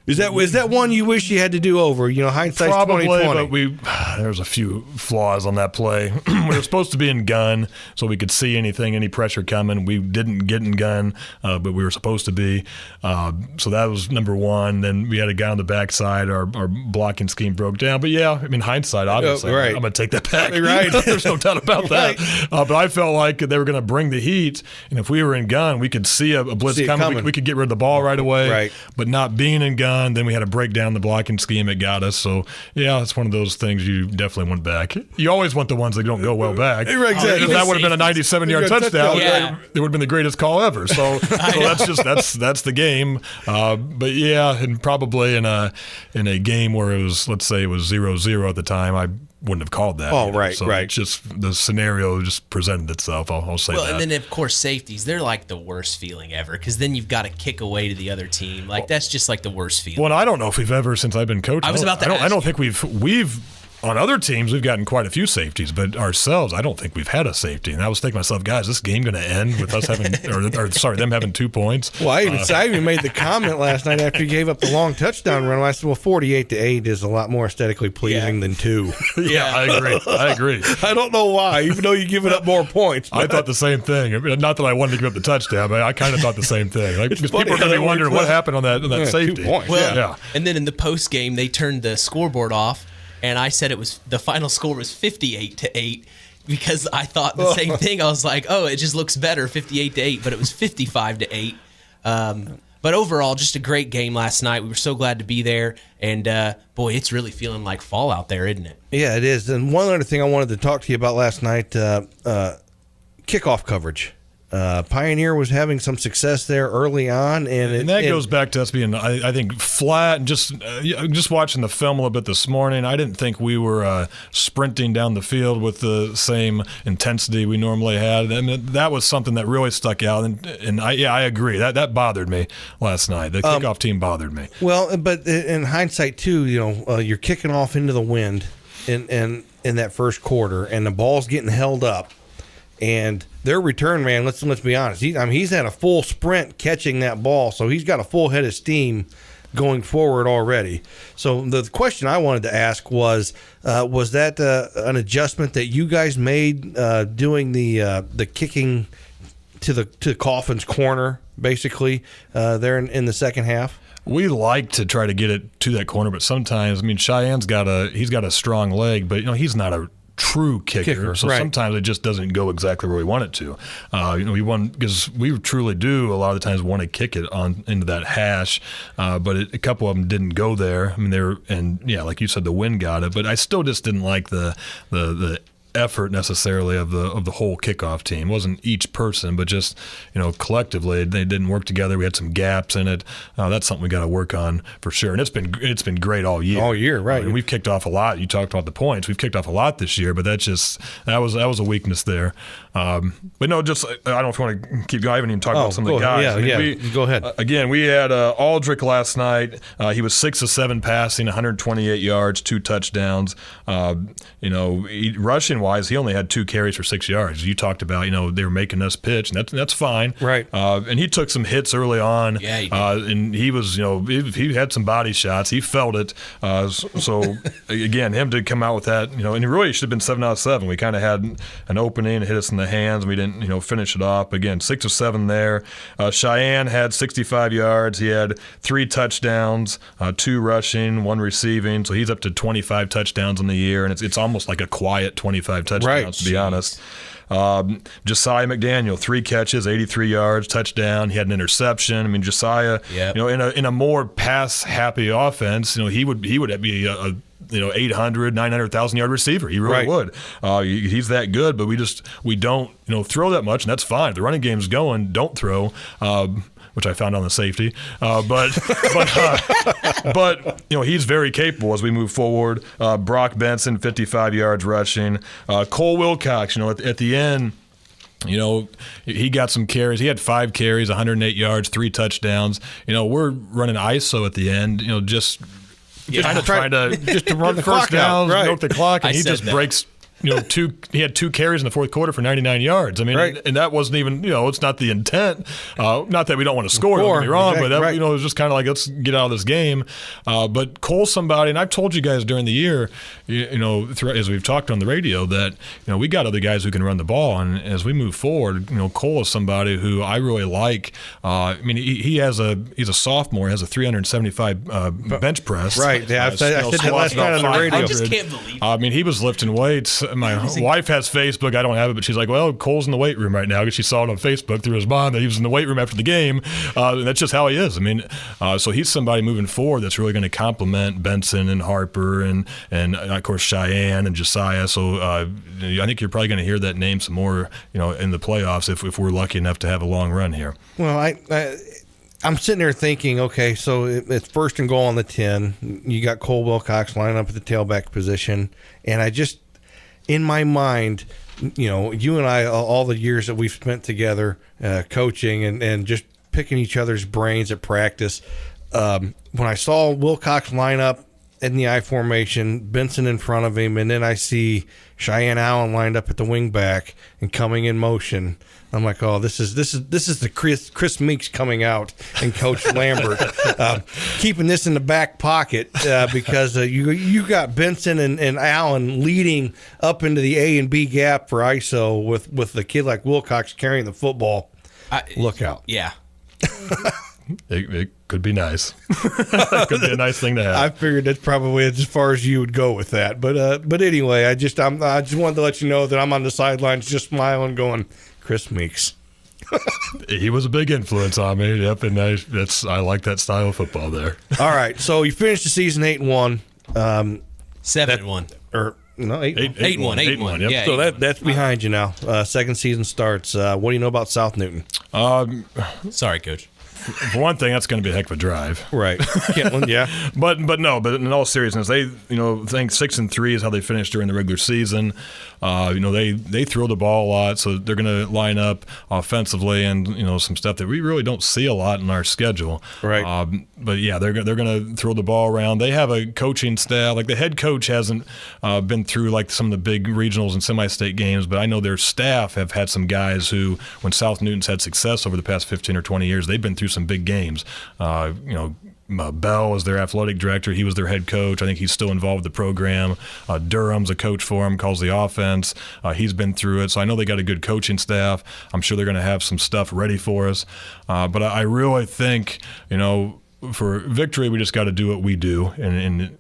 Is that one you wish you had to do over? Hindsight's 2020. But there's a few flaws on that play. We were supposed to be in gun, so we could see any pressure coming. We didn't get in gun, but we were supposed to be. So that was number one. Then we had a guy on the backside. Our blocking scheme broke down. But hindsight, obviously, right. I'm going to take that back. Right. There's no doubt about that. But I felt like they were going to bring the heat, and if we were in gun, we could see a blitz coming. We could get rid of the ball right away. Right. But not being in gun. Then we had to break down the blocking scheme. It got us. So, it's one of those things you definitely want back. You always want the ones that don't go well back. Exactly. If that would have been a 97-yard touchdown, it would have been the greatest call ever. So that's the game. And probably in a game where it was, let's say it was 0-0 at the time, I wouldn't have called that. Oh, right, so right. It's just the scenario just presented itself. I'll say that. Well, and then, of course, safeties, they're like the worst feeling ever because then you've got to kick away to the other team. That's just like the worst feeling. Well, I don't know if we've ever, since I've been coaching. I don't think we've on other teams, we've gotten quite a few safeties, but ourselves, I don't think we've had a safety. And I was thinking to myself, guys, this game going to end with us having, them having 2 points? Well, I even made the comment last night after you gave up the long touchdown run. I said, 48-8 is a lot more aesthetically pleasing than 2. Yeah, I agree. I don't know why, even though you're giving up more points. I thought the same thing. Not that I wanted to give up the touchdown, but I kind of thought the same thing. Because people are going to be wondering what happened on that safety. 2 points. Well, and then in the post game, they turned the scoreboard off. And I said the final score was 58-8 because I thought the same thing. I was like, it just looks better, 58-8, but it was 55-8. But overall, just a great game last night. We were so glad to be there. And, it's really feeling like fall out there, isn't it? Yeah, it is. And one other thing I wanted to talk to you about last night, kickoff coverage. Pioneer was having some success there early on, and that goes back to us being, I think, flat. And just watching the film a little bit this morning, I didn't think we were sprinting down the field with the same intensity we normally had, and that was something that really stuck out. And I agree that bothered me last night. The kickoff team bothered me. Well, but in hindsight too, you're kicking off into the wind in that first quarter, and the ball's getting held up. And their return man, let's be honest, he's had a full sprint catching that ball, so he's got a full head of steam going forward already. So the question I wanted to ask was that an adjustment that you guys made doing the kicking to Coffin's corner, basically, there in the second half? We like to try to get it to that corner, but sometimes, Cheyenne's got a strong leg, but he's not a true kicker, so right. Sometimes it just doesn't go exactly where we want it to. We want, because we truly do a lot of the times want to kick it on into that hash, but a couple of them didn't go there. Like you said, the wind got it, but I still just didn't like the effort necessarily of the whole kickoff team. It wasn't each person, but just collectively they didn't work together. We had some gaps in it. That's something we got to work on for sure. And it's been great all year. All year, right? We've kicked off a lot. You talked about the points. We've kicked off a lot this year, but that was a weakness there. But no, just I don't know if you want to keep going. I haven't even talked about some of the guys. Go ahead. Again, we had Aldrich last night. He was 6 of 7 passing, 128 yards, 2 touchdowns. Rushing wise, he only had 2 carries for 6 yards. You talked about, they were making us pitch, and that's fine. Right. And he took some hits early on. Yeah, he did. And he was, he had some body shots. He felt it. So again, him to come out with that, and he really should have been 7 out of 7. We kind of had an opening, it hit us in the hands, and we didn't, finish it off. Again, 6 of 7 there. Cheyenne had 65 yards. He had 3 touchdowns, 2 rushing, 1 receiving. So he's up to 25 touchdowns in the year, and it's almost like a quiet 25 touchdowns, to be honest. Josiah McDaniel, 3 catches, 83 yards, touchdown. He had an interception. Josiah, in a more pass-happy offense, he would be 800, 900,000 yard receiver. He really would. He's that good, but we don't throw that much, and that's fine. If the running game's going, don't throw. Which I found on the safety, but he's very capable as we move forward. Brock Benson, 55 yards rushing. Cole Wilcox, at the end, he got some carries. He had 5 carries, 108 yards, 3 touchdowns. We're running ISO at the end, just trying to run the clock down, milk the clock, and he just breaks. He had 2 carries in the fourth quarter for 99 yards. And that wasn't even, it's not the intent. Not that we don't want to score, don't get me wrong, but that, it was just kind of like, let's get out of this game. But Cole's somebody, and I've told you guys during the yeyear, as we've talked on the radio, that, we got other guys who can run the ball. And as we move forward, Cole is somebody who I really like. He's a sophomore, has a 375 bench press. Right. Yeah, I said that last night on the radio. I just can't believe it. He was lifting weights. My wife has Facebook. I don't have it, but she's like, well, Cole's in the weight room right now because she saw it on Facebook through his mom that he was in the weight room after the game. That's just how he is. So he's somebody moving forward that's really going to complement Benson and Harper and of course Cheyenne and Josiah. So I think you're probably going to hear that name some more, in the playoffs if we're lucky enough to have a long run here. Well, I'm sitting there thinking, okay, so it's first and goal on the 10. You got Cole Wilcox lining up at the tailback position, and I just, in my mind, you and I, all the years that we've spent together coaching and just picking each other's brains at practice, when I saw Wilcox line up in the I formation, Benson in front of him, and then I see Cheyenne Allen lined up at the wing back and coming in motion, I'm like, oh, this is the Chris Meeks coming out and Coach Lambert keeping this in the back pocket because you got Benson and Allen leading up into the A and B gap for ISO with the kid like Wilcox carrying the football. Look out! Yeah, it could be nice. It could be a nice thing to have. I figured that's probably as far as you would go with that. But anyway, I just wanted to let you know that I'm on the sidelines just smiling, going, Chris Meeks. He was a big influence on me. Yep, and I like that style of football there. All right, so you finished the season 8-1, 7-1, or no 8-1. Yep. Yeah, so that's behind you now. Second season starts. What do you know about South Newton? Sorry, Coach. For one thing, that's going to be a heck of a drive. Right. Kentland, yeah. But in all seriousness, they think 6-3 is how they finished during the regular season. They throw the ball a lot, so they're going to line up offensively and some stuff that we really don't see a lot in our schedule. Right. But yeah, they're going to throw the ball around. They have a coaching staff. Like the head coach hasn't been through like some of the big regionals and semi-state games, but I know their staff have had some guys who, when South Newton's had success over the past 15 or 20 years, they've been through some big games. Bell is their athletic director. He was their head coach. I think he's still involved with the program. Durham's a coach for him, calls the offense. He's been through it. So I know they got a good coaching staff. I'm sure they're going to have some stuff ready for us. But I really think, for victory, we just got to do what we do and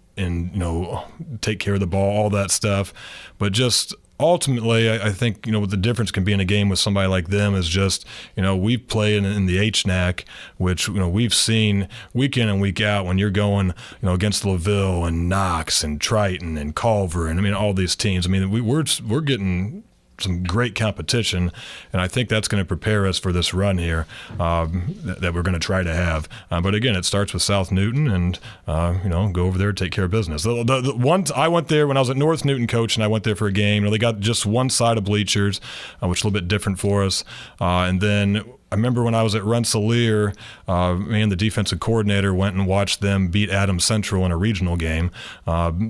take care of the ball, all that stuff. But just ultimately, I think, what the difference can be in a game with somebody like them is just, we've played in the HNAC, which, we've seen week in and week out when you're going, against LaVille and Knox and Triton and Culver and, all these teams. We're getting some great competition, and I think that's going to prepare us for this run here that we're going to try to have. But again, it starts with South Newton, and go over there and take care of business. The one I went there when I was at North Newton coach, and I went there for a game. They got just one side of bleachers, which is a little bit different for us. And then I remember when I was at Rensselaer, me and the defensive coordinator went and watched them beat Adams Central in a regional game.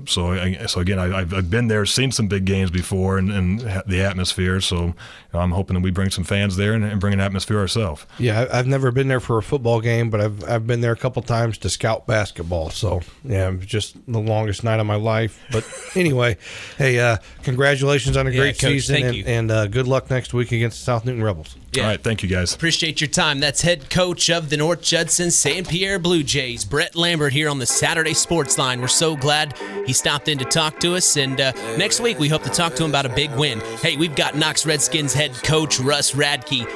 So again, I've been there, seen some big games before, and the atmosphere. So I'm hoping that we bring some fans there and bring an atmosphere ourselves. Yeah, I've never been there for a football game, but I've been there a couple times to scout basketball. So yeah, it was just the longest night of my life. But anyway, hey, congratulations on a great Coach, season, thank you. and good luck next week against the South Newton Rebels. Yeah. All right, thank you guys. Appreciate appreciate your time. That's head coach of the North Judson-San Pierre Blue Jays, Brett Lambert, here on the Saturday Sports Line. We're so glad he stopped in to talk to us, and next week we hope to talk to him about a big win. Hey, we've got Knox Redskins head coach Russ Radtke.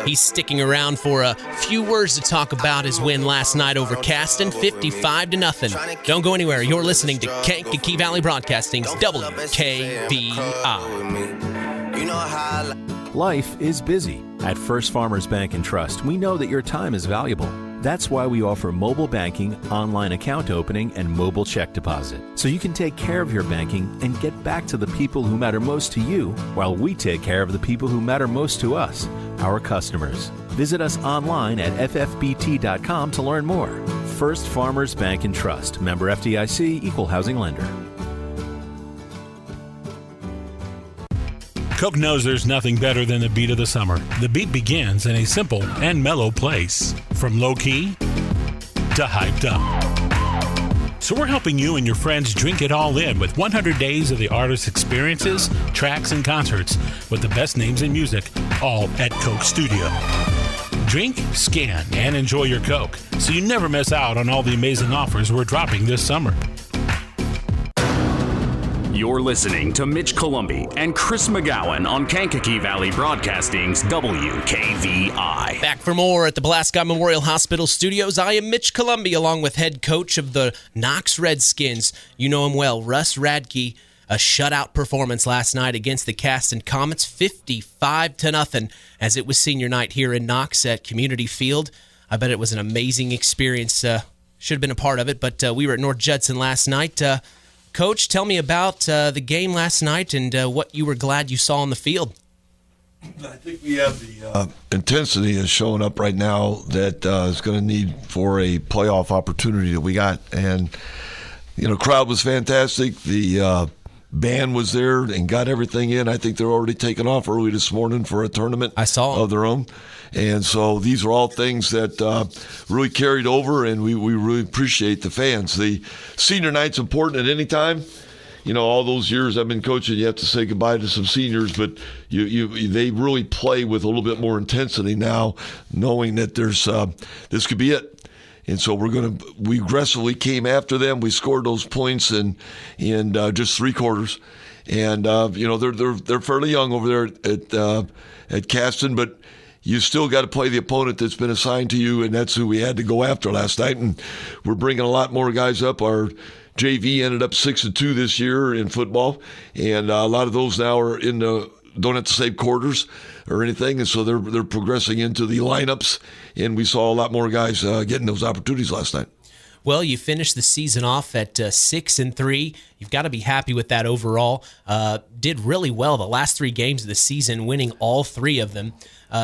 He's sticking around for a few words to talk about his win last night over Caston, 55-0. Don't go anywhere. You're listening to Kankakee Valley Broadcasting's WKVI. Life is busy. At First Farmers Bank and Trust, we know that your time is valuable. That's why we offer mobile banking, online account opening, and mobile check deposit. So you can take care of your banking and get back to the people who matter most to you, while we take care of the people who matter most to us, our customers. Visit us online at ffbt.com to learn more. First Farmers Bank and Trust. Member FDIC, Equal Housing Lender. Coke knows there's nothing better than the beat of the summer. The beat begins in a simple and mellow place, from low-key to hyped up. So we're helping you and your friends drink it all in with 100 days of the artist's experiences, tracks, and concerts with the best names in music, all at Coke Studio. Drink, scan, and enjoy your Coke so you never miss out on all the amazing offers we're dropping this summer. You're listening to Mitch Columby and Chris McGowan on Kankakee Valley Broadcasting's WKVI. Back for more at the Blascott Memorial Hospital Studios. I am Mitch Columby, along with head coach of the Knox Redskins. You know him well, Russ Radtke. A shutout performance last night against the Caston Comets, 55-0, as it was senior night here in Knox at Community Field. I bet it was an amazing experience. Should have been a part of it, but we were at North Judson last night. Coach, tell me about the game last night and what you were glad you saw on the field. I think we have the intensity is showing up right now that is going to need for a playoff opportunity that we got. And, crowd was fantastic. The band was there and got everything in. I think they're already taking off early this morning for a tournament of their own. And so these are all things that really carried over, and we really appreciate the fans. The senior night's important at any time. All those years I've been coaching, you have to say goodbye to some seniors, but they really play with a little bit more intensity now, knowing that there's this could be it. And so we aggressively came after them. We scored those points in just three quarters. And they're fairly young over there at Caston, but you still got to play the opponent that's been assigned to you, and that's who we had to go after last night. And we're bringing a lot more guys up. Our JV ended up 6-2 this year in football, and a lot of those now are don't have to save quarters or anything, and so they're progressing into the lineups. And we saw a lot more guys getting those opportunities last night. Well, you finished the season off at 6-3. You've got to be happy with that overall. Did really well the last three games of the season, winning all three of them.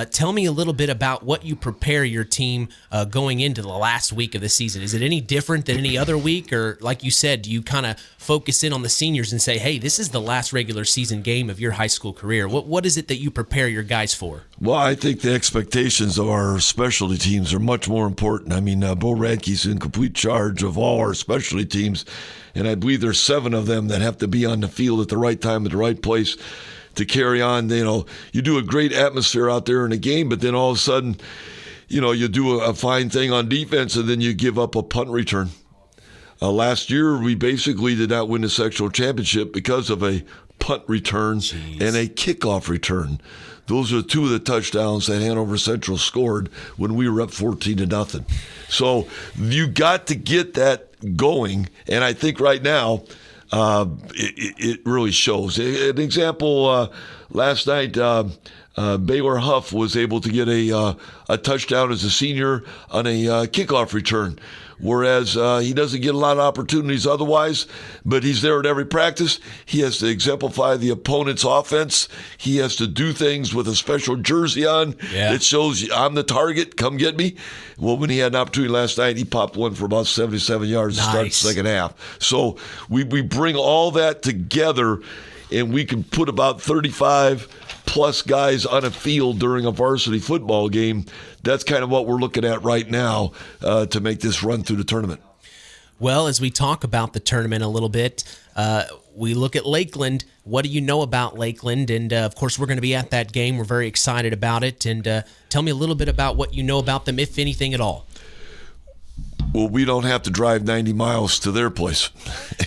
Tell me a little bit about what you prepare your team going into the last week of the season. Is it any different than any other week? Or like you said, do you kind of focus in on the seniors and say, hey, this is the last regular season game of your high school career? What is it that you prepare your guys for? Well, I think the expectations of our specialty teams are much more important. I mean, Bo Radtke's in complete charge of all our specialty teams, and I believe there's 7 of them that have to be on the field at the right time, at the right place to carry on. You do a great atmosphere out there in a game, but then all of a sudden, you do a fine thing on defense, and then you give up a punt return. Last year, we basically did not win the sectional championship because of a punt return and a kickoff return. Those are 2 of the touchdowns that Hanover Central scored when we were up 14-0. So you got to get that going, and I think right now it really shows. An example, last night, Baylor Huff was able to get a touchdown as a senior on a kickoff return, whereas he doesn't get a lot of opportunities otherwise, but he's there at every practice. He has to exemplify the opponent's offense. He has to do things with a special jersey on that shows I'm the target, come get me. Well, when he had an opportunity last night, he popped one for about 77 yards to start the second half. So we bring all that together, and we can put about 35-plus guys on a field during a varsity football game. That's kind of what we're looking at right now to make this run through the tournament. Well, as we talk about the tournament a little bit, we look at Lakeland. What do you know about Lakeland? And, of course, we're going to be at that game. We're very excited about it. And tell me a little bit about what you know about them, if anything at all. Well, we don't have to drive 90 miles to their place.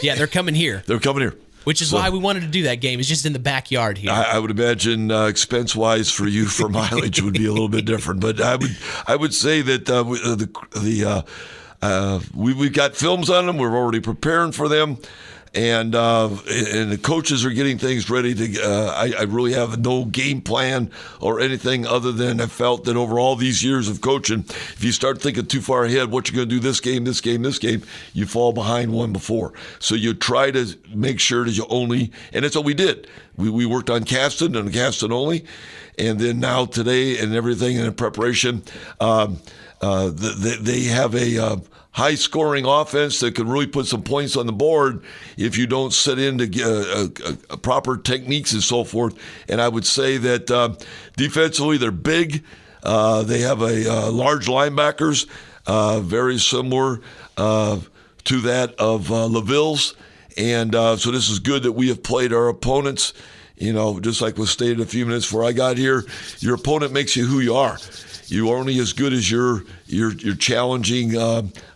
Yeah, they're coming here. They're coming here. Which is why we wanted to do that game. It's just in the backyard here. I would imagine expense-wise for you for mileage would be a little bit different. But I would say that we've got films on them. We're already preparing for them. And the coaches are getting things ready to. I really have no game plan or anything other than I felt that over all these years of coaching, if you start thinking too far ahead, what you're going to do this game, you fall behind one before. So you try to make sure that you only, and that's what we did. We worked on Caston and Caston only, and then now today and everything in preparation, they have a high-scoring offense that can really put some points on the board if you don't set into proper techniques and so forth. And I would say that defensively they're big. They have a large linebackers, very similar to that of LaVille's. And so this is good that we have played our opponents. You know, just like was stated a few minutes before I got here, your opponent makes you who you are. You're only as good as your challenging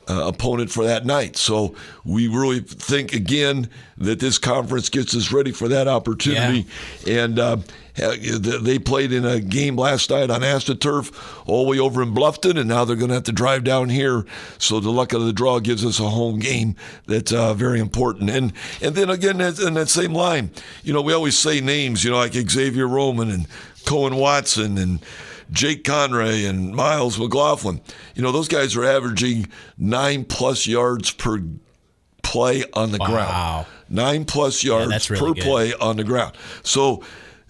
opponent for that night. So we really think, again, that this conference gets us ready for that opportunity. Yeah. And they played in a game last night on AstroTurf all the way over in Bluffton, and now they're going to have to drive down here. So the luck of the draw gives us a home game that's very important. And then, again, in that same line, you know, we always say names, you know, like Xavier Roman and Cohen Watson and Jake Conray and Miles McLaughlin. You know, those guys are averaging 9+ yards per play on the ground. 9+ yards per play on the ground. So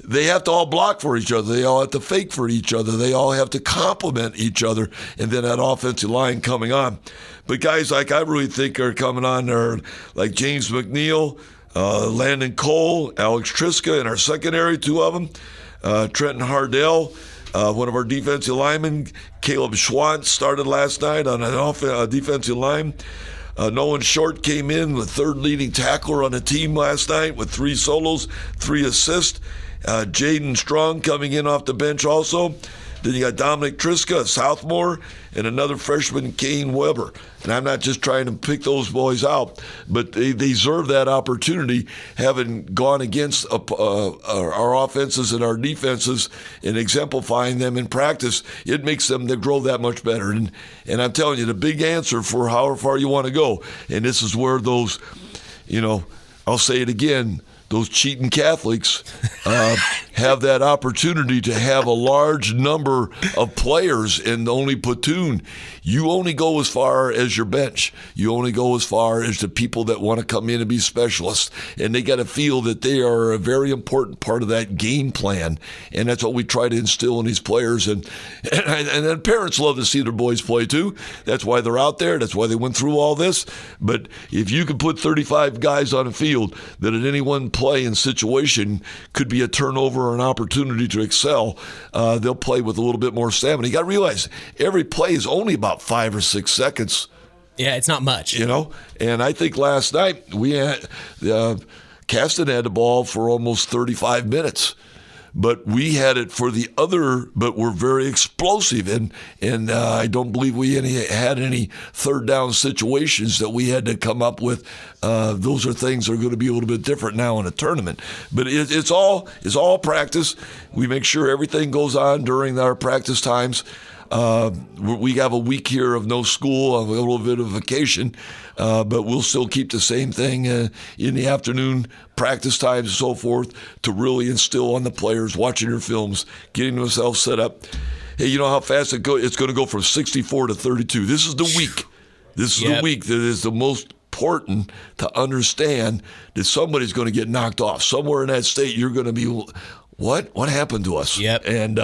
they have to all block for each other. They all have to fake for each other. They all have to complement each other. And then that offensive line coming on. But guys like I really think are coming on are like James McNeil, Landon Cole, Alex Triska in our secondary, 2 of them, Trenton Hardell. One of our defensive linemen, Caleb Schwantz, started last night on an defensive line. Nolan Short came in, the third leading tackler on the team last night with 3 solos, 3 assists. Jaden Strong coming in off the bench also. Then you got Dominic Triska, a sophomore, and another freshman, Kane Weber. And I'm not just trying to pick those boys out, but they deserve that opportunity, having gone against our offenses and our defenses and exemplifying them in practice. It makes them grow that much better. And I'm telling you, the big answer for how far you want to go, and this is where those, you know, I'll say it again, those cheating Catholics have that opportunity to have a large number of players in the only platoon. You only go as far as your bench. You only go as far as the people that want to come in and be specialists. And they got to feel that they are a very important part of that game plan. And that's what we try to instill in these players. And then parents love to see their boys play too. That's why they're out there. That's why they went through all this. But if you can put 35 guys on a field that at any one play and situation could be a turnover or an opportunity to excel, they'll play with a little bit more stamina. You got to realize every play is only about 5 or 6 seconds. Yeah, it's not much. You know, and I think last night we had Caston had the ball for almost 35 minutes. But we had it for the other, but we're very explosive. And I don't believe we had any third down situations that we had to come up with. Those are things that are going to be a little bit different now in a tournament. But it's all practice. We make sure everything goes on during our practice times. We have a week here of no school, a little bit of vacation, but we'll still keep the same thing in the afternoon practice times and so forth to really instill on the players, watching their films, getting themselves set up. Hey, you know how fast it's going to go from 64 to 32. This is the week. This is the week that is the most important to understand that somebody's going to get knocked off. Somewhere in that state, you're going to be, what happened to us? Yep. And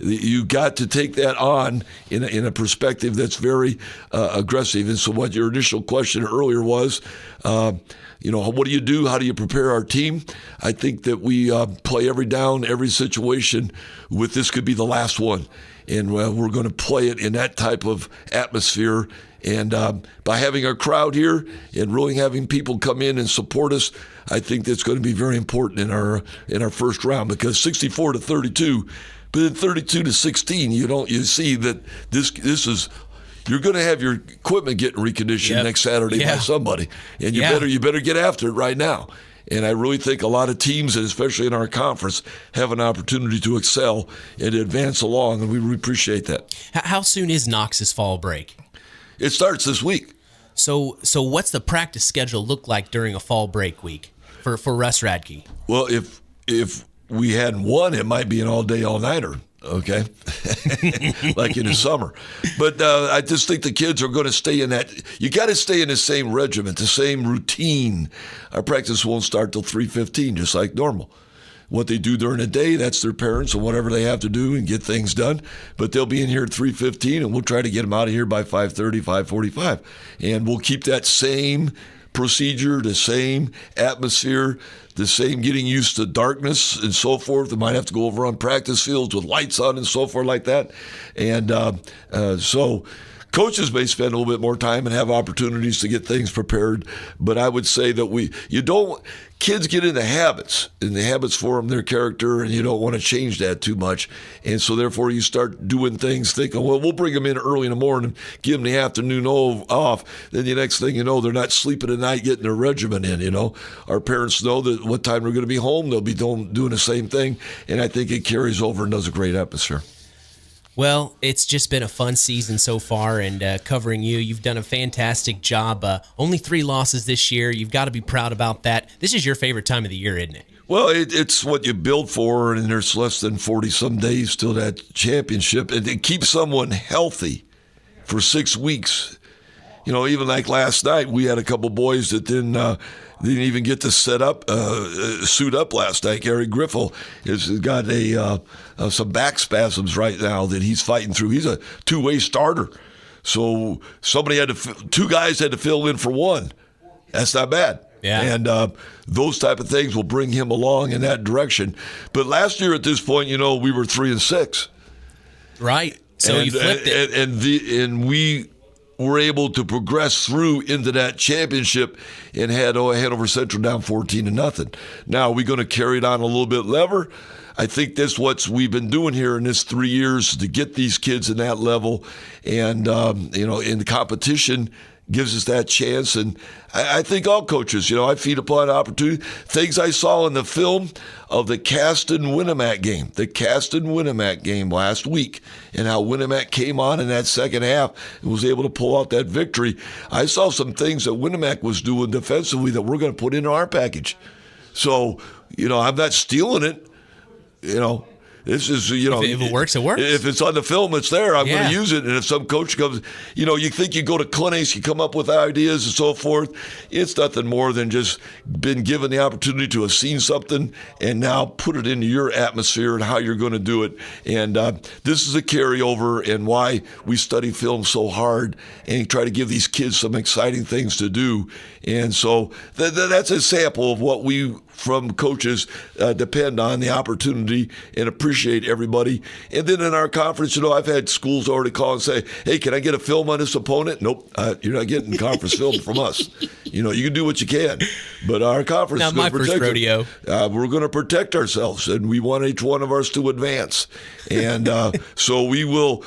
you got to take that on in a perspective that's very aggressive. And so what your initial question earlier was, what do you do? How do you prepare our team? I think that we play every down, every situation with this could be the last one. And we're going to play it in that type of atmosphere And by having our crowd here and really having people come in and support us, I think that's going to be very important in our first round, because 64-32, but in 32-16, you see that this is. You're going to have your equipment getting reconditioned next Saturday by somebody, and you better get after it right now. And I really think a lot of teams, and especially in our conference, have an opportunity to excel and advance along, and we really appreciate that. How soon is Knox's fall break? It starts this week. So what's the practice schedule look like during a fall break week for Russ Radtke? Well, if we hadn't won, it might be an all-day, all-nighter. Okay, like in the summer. But I just think the kids are going to stay in that. You got to stay in the same regiment, the same routine. Our practice won't start till 3:15, just like normal. What they do during the day, that's their parents and whatever they have to do and get things done. But they'll be in here at 3:15, and we'll try to get them out of here by 5:30, 5:45. And we'll keep that same procedure, the same atmosphere, the same getting used to darkness and so forth. They might have to go over on practice fields with lights on and so forth like that. And so coaches may spend a little bit more time and have opportunities to get things prepared. But I would say that kids get into habits, and the habits form their character, and you don't want to change that too much. And so therefore you start doing things thinking, well, we'll bring them in early in the morning, give them the afternoon off. Then the next thing you know, they're not sleeping at night getting their regimen in, Our parents know that what time we're going to be home, they'll be doing the same thing. And I think it carries over and does a great atmosphere. Well, it's just been a fun season so far, and covering you. You've done a fantastic job. Only 3 losses this year. You've got to be proud about that. This is your favorite time of the year, isn't it? Well, it's what you build for, and there's less than 40-some days till that championship. And to keep someone healthy for 6 weeks, even like last night, we had a couple boys that didn't even get to suit up last night. Gary Griffel has got some back spasms right now that he's fighting through. He's a 2-way starter. So two guys had to fill in for one. That's not bad. Yeah. And those type of things will bring him along in that direction. But last year at this point, we were 3-6. Right. So you flipped it. And we were able to progress through into that championship and had Hanover Central down 14-0. Now, are we going to carry it on a little bit lever? I think that's what we've been doing here in this 3 years to get these kids in that level. And, in the competition gives us that chance. And I think all coaches, I feed upon opportunity. Things I saw in the film of the Caston-Winamac game last week, and how Winamac came on in that second half and was able to pull out that victory. I saw some things that Winamac was doing defensively that we're going to put into our package. So, I'm not stealing it. This is, if it works, it works. If it's on the film, it's there. I'm going to use it. And if some coach comes, you think you go to clinics, you come up with ideas and so forth. It's nothing more than just been given the opportunity to have seen something and now put it into your atmosphere and how you're going to do it. And this is a carryover and why we study film so hard and try to give these kids some exciting things to do. And so that's a sample of what we, from coaches, depend on the opportunity and appreciate everybody. And then in our conference, I've had schools already call and say, hey, can I get a film on this opponent? Nope, you're not getting conference film from us. You can do what you can. But our conference is going to protect rodeo. We're going to protect ourselves, and we want each one of us to advance. And so we will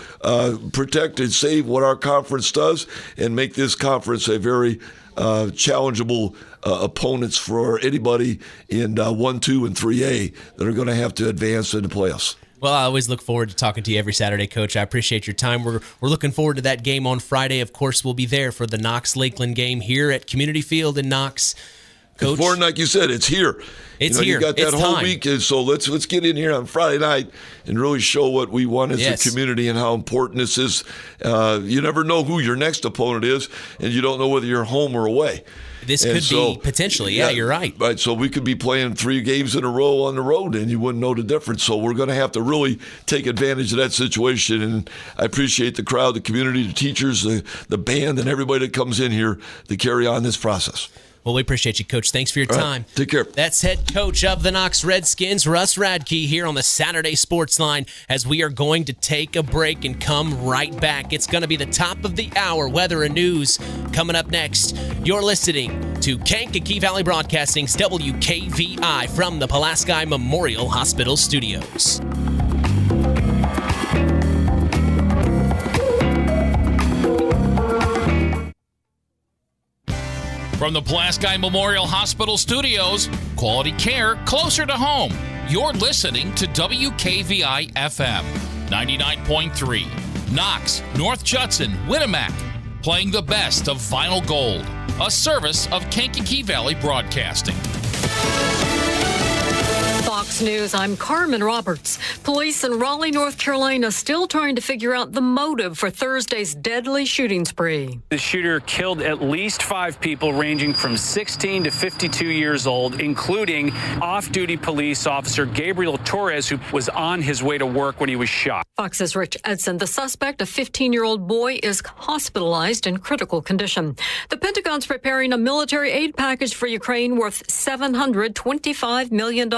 protect and save what our conference does and make this conference a very challengeable opponents for anybody in 1, 2, and 3A that are going to have to advance in the playoffs. Well, I always look forward to talking to you every Saturday, Coach. I appreciate your time. We're looking forward to that game on Friday. Of course, we'll be there for the Knox-Lakeland game here at Community Field in Knox. Coach, important, like you said, it's here. It's here. You got that it's whole time. week, and so let's get in here on Friday night and really show what we want as a community and how important this is. You never know who your next opponent is, and you don't know whether you're home or away. This could be potentially, you're right. Right, so we could be playing 3 games in a row on the road, and you wouldn't know the difference. So we're going to have to really take advantage of that situation, and I appreciate the crowd, the community, the teachers, the band, and everybody that comes in here to carry on this process. Well, we appreciate you, Coach. Thanks for your time. Take care. That's head coach of the Knox Redskins, Russ Radtke, here on the Saturday Sports Line as we are going to take a break and come right back. It's going to be the top of the hour, weather and news coming up next. You're listening to Kankakee Valley Broadcasting's WKVI from the Pulaski Memorial Hospital Studios. From the Pulaski Memorial Hospital Studios, quality care closer to home. You're listening to WKVI FM 99.3. Knox, North Judson, Winamac, playing the best of vinyl gold. A service of Kankakee Valley Broadcasting. Fox News, I'm Carmen Roberts. Police in Raleigh, North Carolina, still trying to figure out the motive for Thursday's deadly shooting spree. The shooter killed at least 5 people ranging from 16 to 52 years old, including off-duty police officer Gabriel Torres, who was on his way to work when he was shot. Fox's Rich Edson, the suspect, a 15-year-old boy, is hospitalized in critical condition. The Pentagon's preparing a military aid package for Ukraine worth $725 million.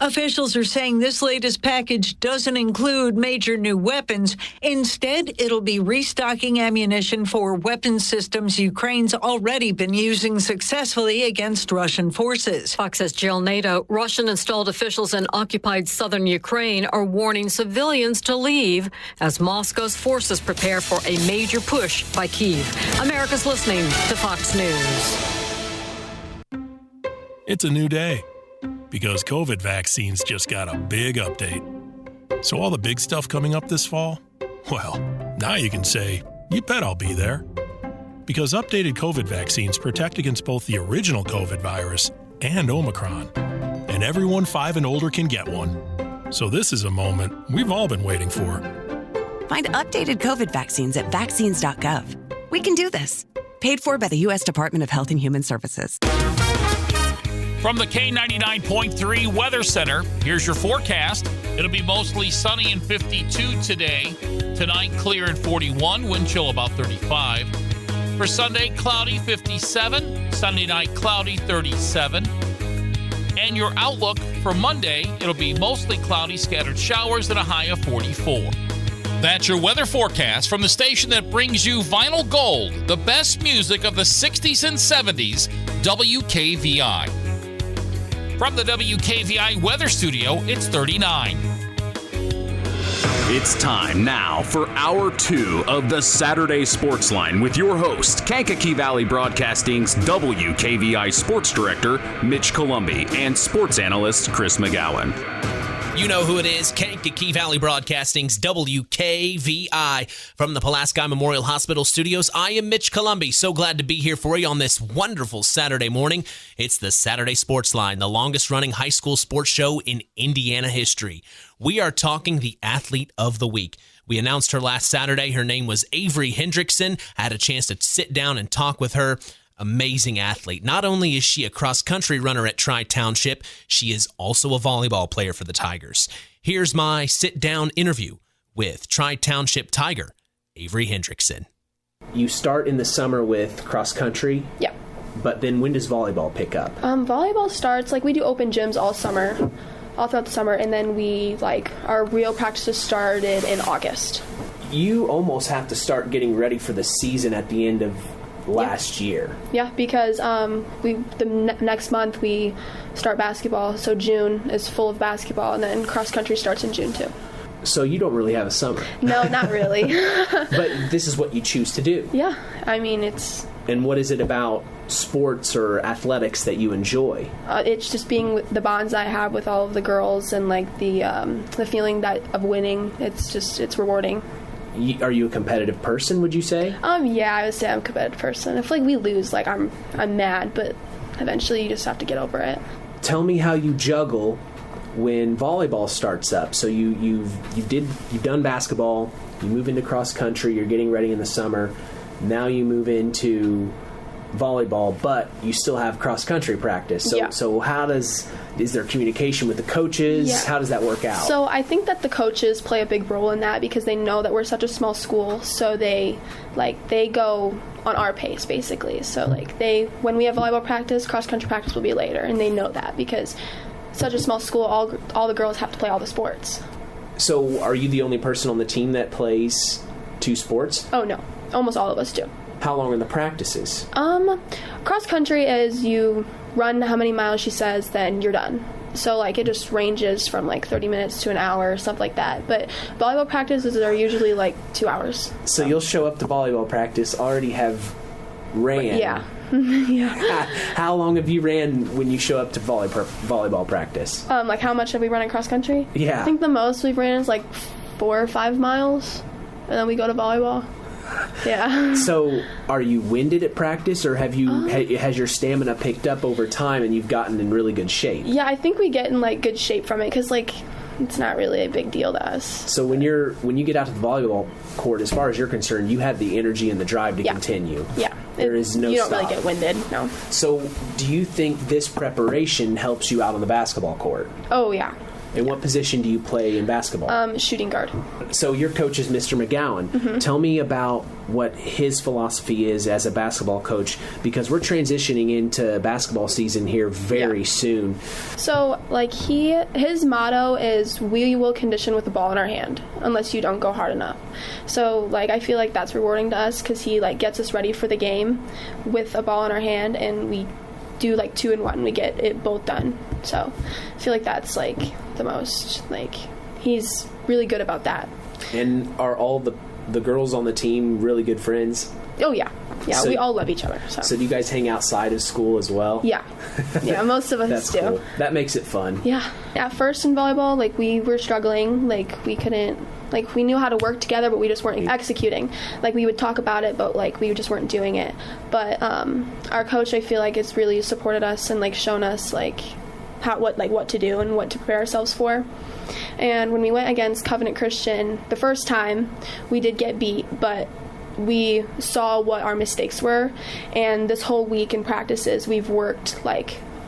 Officials are saying this latest package doesn't include major new weapons. Instead, it'll be restocking ammunition for weapon systems Ukraine's already been using successfully against Russian forces. Fox says Jill NATO, Russian-installed officials in occupied southern Ukraine are warning civilians to leave as Moscow's forces prepare for a major push by Kyiv. America's listening to Fox News. It's a new day because COVID vaccines just got a big update. So all the big stuff coming up this fall, well, now you can say, you bet I'll be there. Because updated COVID vaccines protect against both the original COVID virus and Omicron. And everyone 5 and older can get one. So this is a moment we've all been waiting for. Find updated COVID vaccines at vaccines.gov. We can do this. Paid for by the U.S. Department of Health and Human Services. From the K99.3 Weather Center, here's your forecast. It'll be mostly sunny and 52 today. Tonight, clear and 41, wind chill about 35. For Sunday, cloudy 57. Sunday night, cloudy 37. And your outlook for Monday, it'll be mostly cloudy, scattered showers, and a high of 44. That's your weather forecast from the station that brings you vinyl gold, the best music of the 60s and 70s, WKVI. From the WKVI Weather Studio, it's 39. It's time now for Hour 2 of the Saturday Sports Line with your host, Kankakee Valley Broadcasting's WKVI Sports Director, Mitch Kolbey, and sports analyst, Chris McGowan. You know who it is, Kankakee Valley Broadcasting's WKVI from the Pulaski Memorial Hospital Studios. I am Mitch Kolbey. So glad to be here for you on this wonderful Saturday morning. It's the Saturday Sports Line, the longest-running high school sports show in Indiana history. We are talking the Athlete of the Week. We announced her last Saturday. Her name was Avery Hendrixson. I had a chance to sit down and talk with her. Amazing athlete. Not only is she a cross-country runner at Tri-Township, she is also a volleyball player for the Tigers. Here's my sit-down interview with Tri-Township Tiger, Avery Hendrixson. You start in the summer with cross-country? Yeah. But then when does volleyball pick up? Volleyball starts, we do open gyms all throughout the summer, and then our real practices started in August. You almost have to start getting ready for the season at the end of last year. Yeah, because next month we start basketball, so June is full of basketball, and then cross country starts in June too. So you don't really have a summer. No, not really. But this is what you choose to do. Yeah, it's... And what is it about sports or athletics that you enjoy? It's just being with the bonds I have with all of the girls and the feeling of winning. It's rewarding. Are you a competitive person, would you say? Yeah, I would say I'm a competitive person. If we lose, I'm mad, but eventually you just have to get over it. Tell me how you juggle when volleyball starts up. So you've done basketball, you move into cross country, you're getting ready in the summer. Now you move into volleyball, but you still have cross-country practice. So is there communication with the coaches? Yeah. How does that work out? So I think that the coaches play a big role in that because they know that we're such a small school, so they go on our pace, basically. So when we have volleyball practice, cross-country practice will be later, and they know that because such a small school, all the girls have to play all the sports. So are you the only person on the team that plays 2 sports? Oh, no. Almost all of us do. How long are the practices? Cross-country is you run how many miles she says, then you're done. So, it just ranges from, 30 minutes to an hour, stuff like that. But volleyball practices are usually, 2 hours. So you'll show up to volleyball practice, already have ran. Yeah. Yeah. How long have you ran when you show up to volleyball practice? How much have we run in cross-country? Yeah. I think the most we've ran is, 4 or 5 miles, and then we go to volleyball. Yeah. So, are you winded at practice, or has your stamina picked up over time and you've gotten in really good shape? Yeah, I think we get in good shape from it because it's not really a big deal to us. So when you get out to the volleyball court, as far as you're concerned, you have the energy and the drive to continue. Yeah. There is no You don't stop. really get winded, no. So, do you think this preparation helps you out on the basketball court? Oh, yeah. And what position do you play in basketball? Shooting guard. So your coach is Mr. McGowan. Mm-hmm. Tell me about what his philosophy is as a basketball coach, because we're transitioning into basketball season here very soon. So, his motto is, we will condition with the ball in our hand unless you don't go hard enough. So, I feel like that's rewarding to us because he, gets us ready for the game with a ball in our hand, and we do 2 and 1. We get it both done. So I feel like that's the most he's really good about that. And are all the girls on the team really good friends? Oh yeah. So, we all love each other. So do you guys hang outside of school as well? Yeah, most of us That's do. Cool. That makes it fun. Yeah. At first in volleyball, we were struggling. We couldn't. We knew how to work together, but we just weren't executing. We would talk about it, but we just weren't doing it. But our coach, I feel has really supported us and shown us what to do and what to prepare ourselves for. And when we went against Covenant Christian the first time, we did get beat, but we saw what our mistakes were, and this whole week in practices we've worked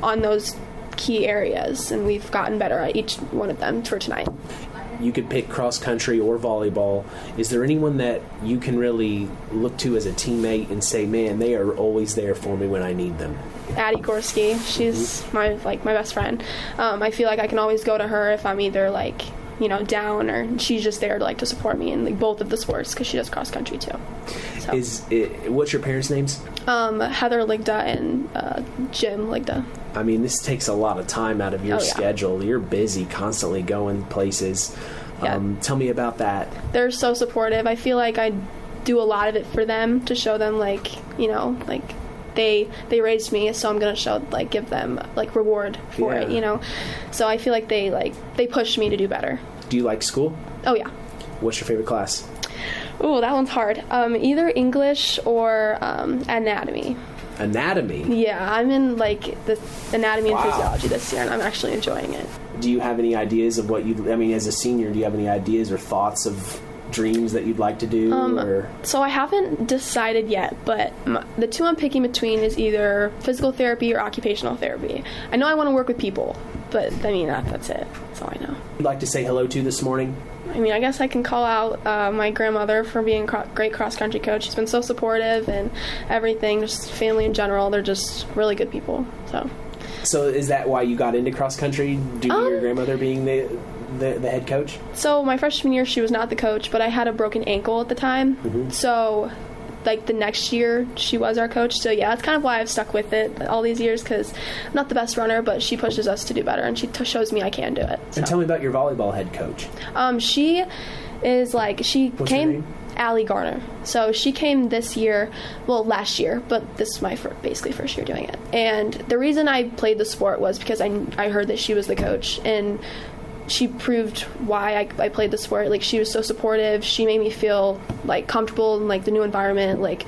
on those key areas, and we've gotten better at each one of them for tonight. You could pick cross country or volleyball. Is there anyone that you can really look to as a teammate and say, man, they are always there for me when I need them? Addie Gorski, she's my best friend. I feel I can always go to her if I'm either down, or she's just there to support me in both of the sports because she does cross country too. So. What's your parents' names? Heather Ligda and Jim Ligda. I mean, this takes a lot of time out of your schedule. You're busy, constantly going places. Yeah. Tell me about that. They're so supportive. I feel I do a lot of it for them to show them they raised me, so I'm gonna give them reward for it, So I feel they push me to do better. Do you like school? Oh yeah. What's your favorite class? Oh, that one's hard. Either English or anatomy. Anatomy? Yeah, I'm in the anatomy and physiology this year, and I'm actually enjoying it. Do you have any ideas of as a senior, do you have any ideas or thoughts of dreams that you'd like to do? So I haven't decided yet, but the 2 I'm picking between is either physical therapy or occupational therapy. I know I want to work with people, but that's it. That's all I know. You'd like to say hello to this morning? I guess I can call out my grandmother for being a great cross-country coach. She's been so supportive and everything, just family in general. They're just really good people. So is that why you got into cross-country, due to your grandmother being the head coach? So my freshman year, she was not the coach, but I had a broken ankle at the time. Mm-hmm. So the next year, she was our coach. So yeah, that's kind of why I've stuck with it all these years, because I'm not the best runner, but she pushes us to do better, and she shows me I can do it. So. And tell me about your volleyball head coach. She is What's her name? Allie Garner. So she came last year, but this is my basically first year doing it. And the reason I played the sport was because I heard that she was the coach, and she proved why I played the sport. She was so supportive. She made me feel comfortable in the new environment.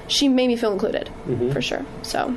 She made me feel included, for sure. So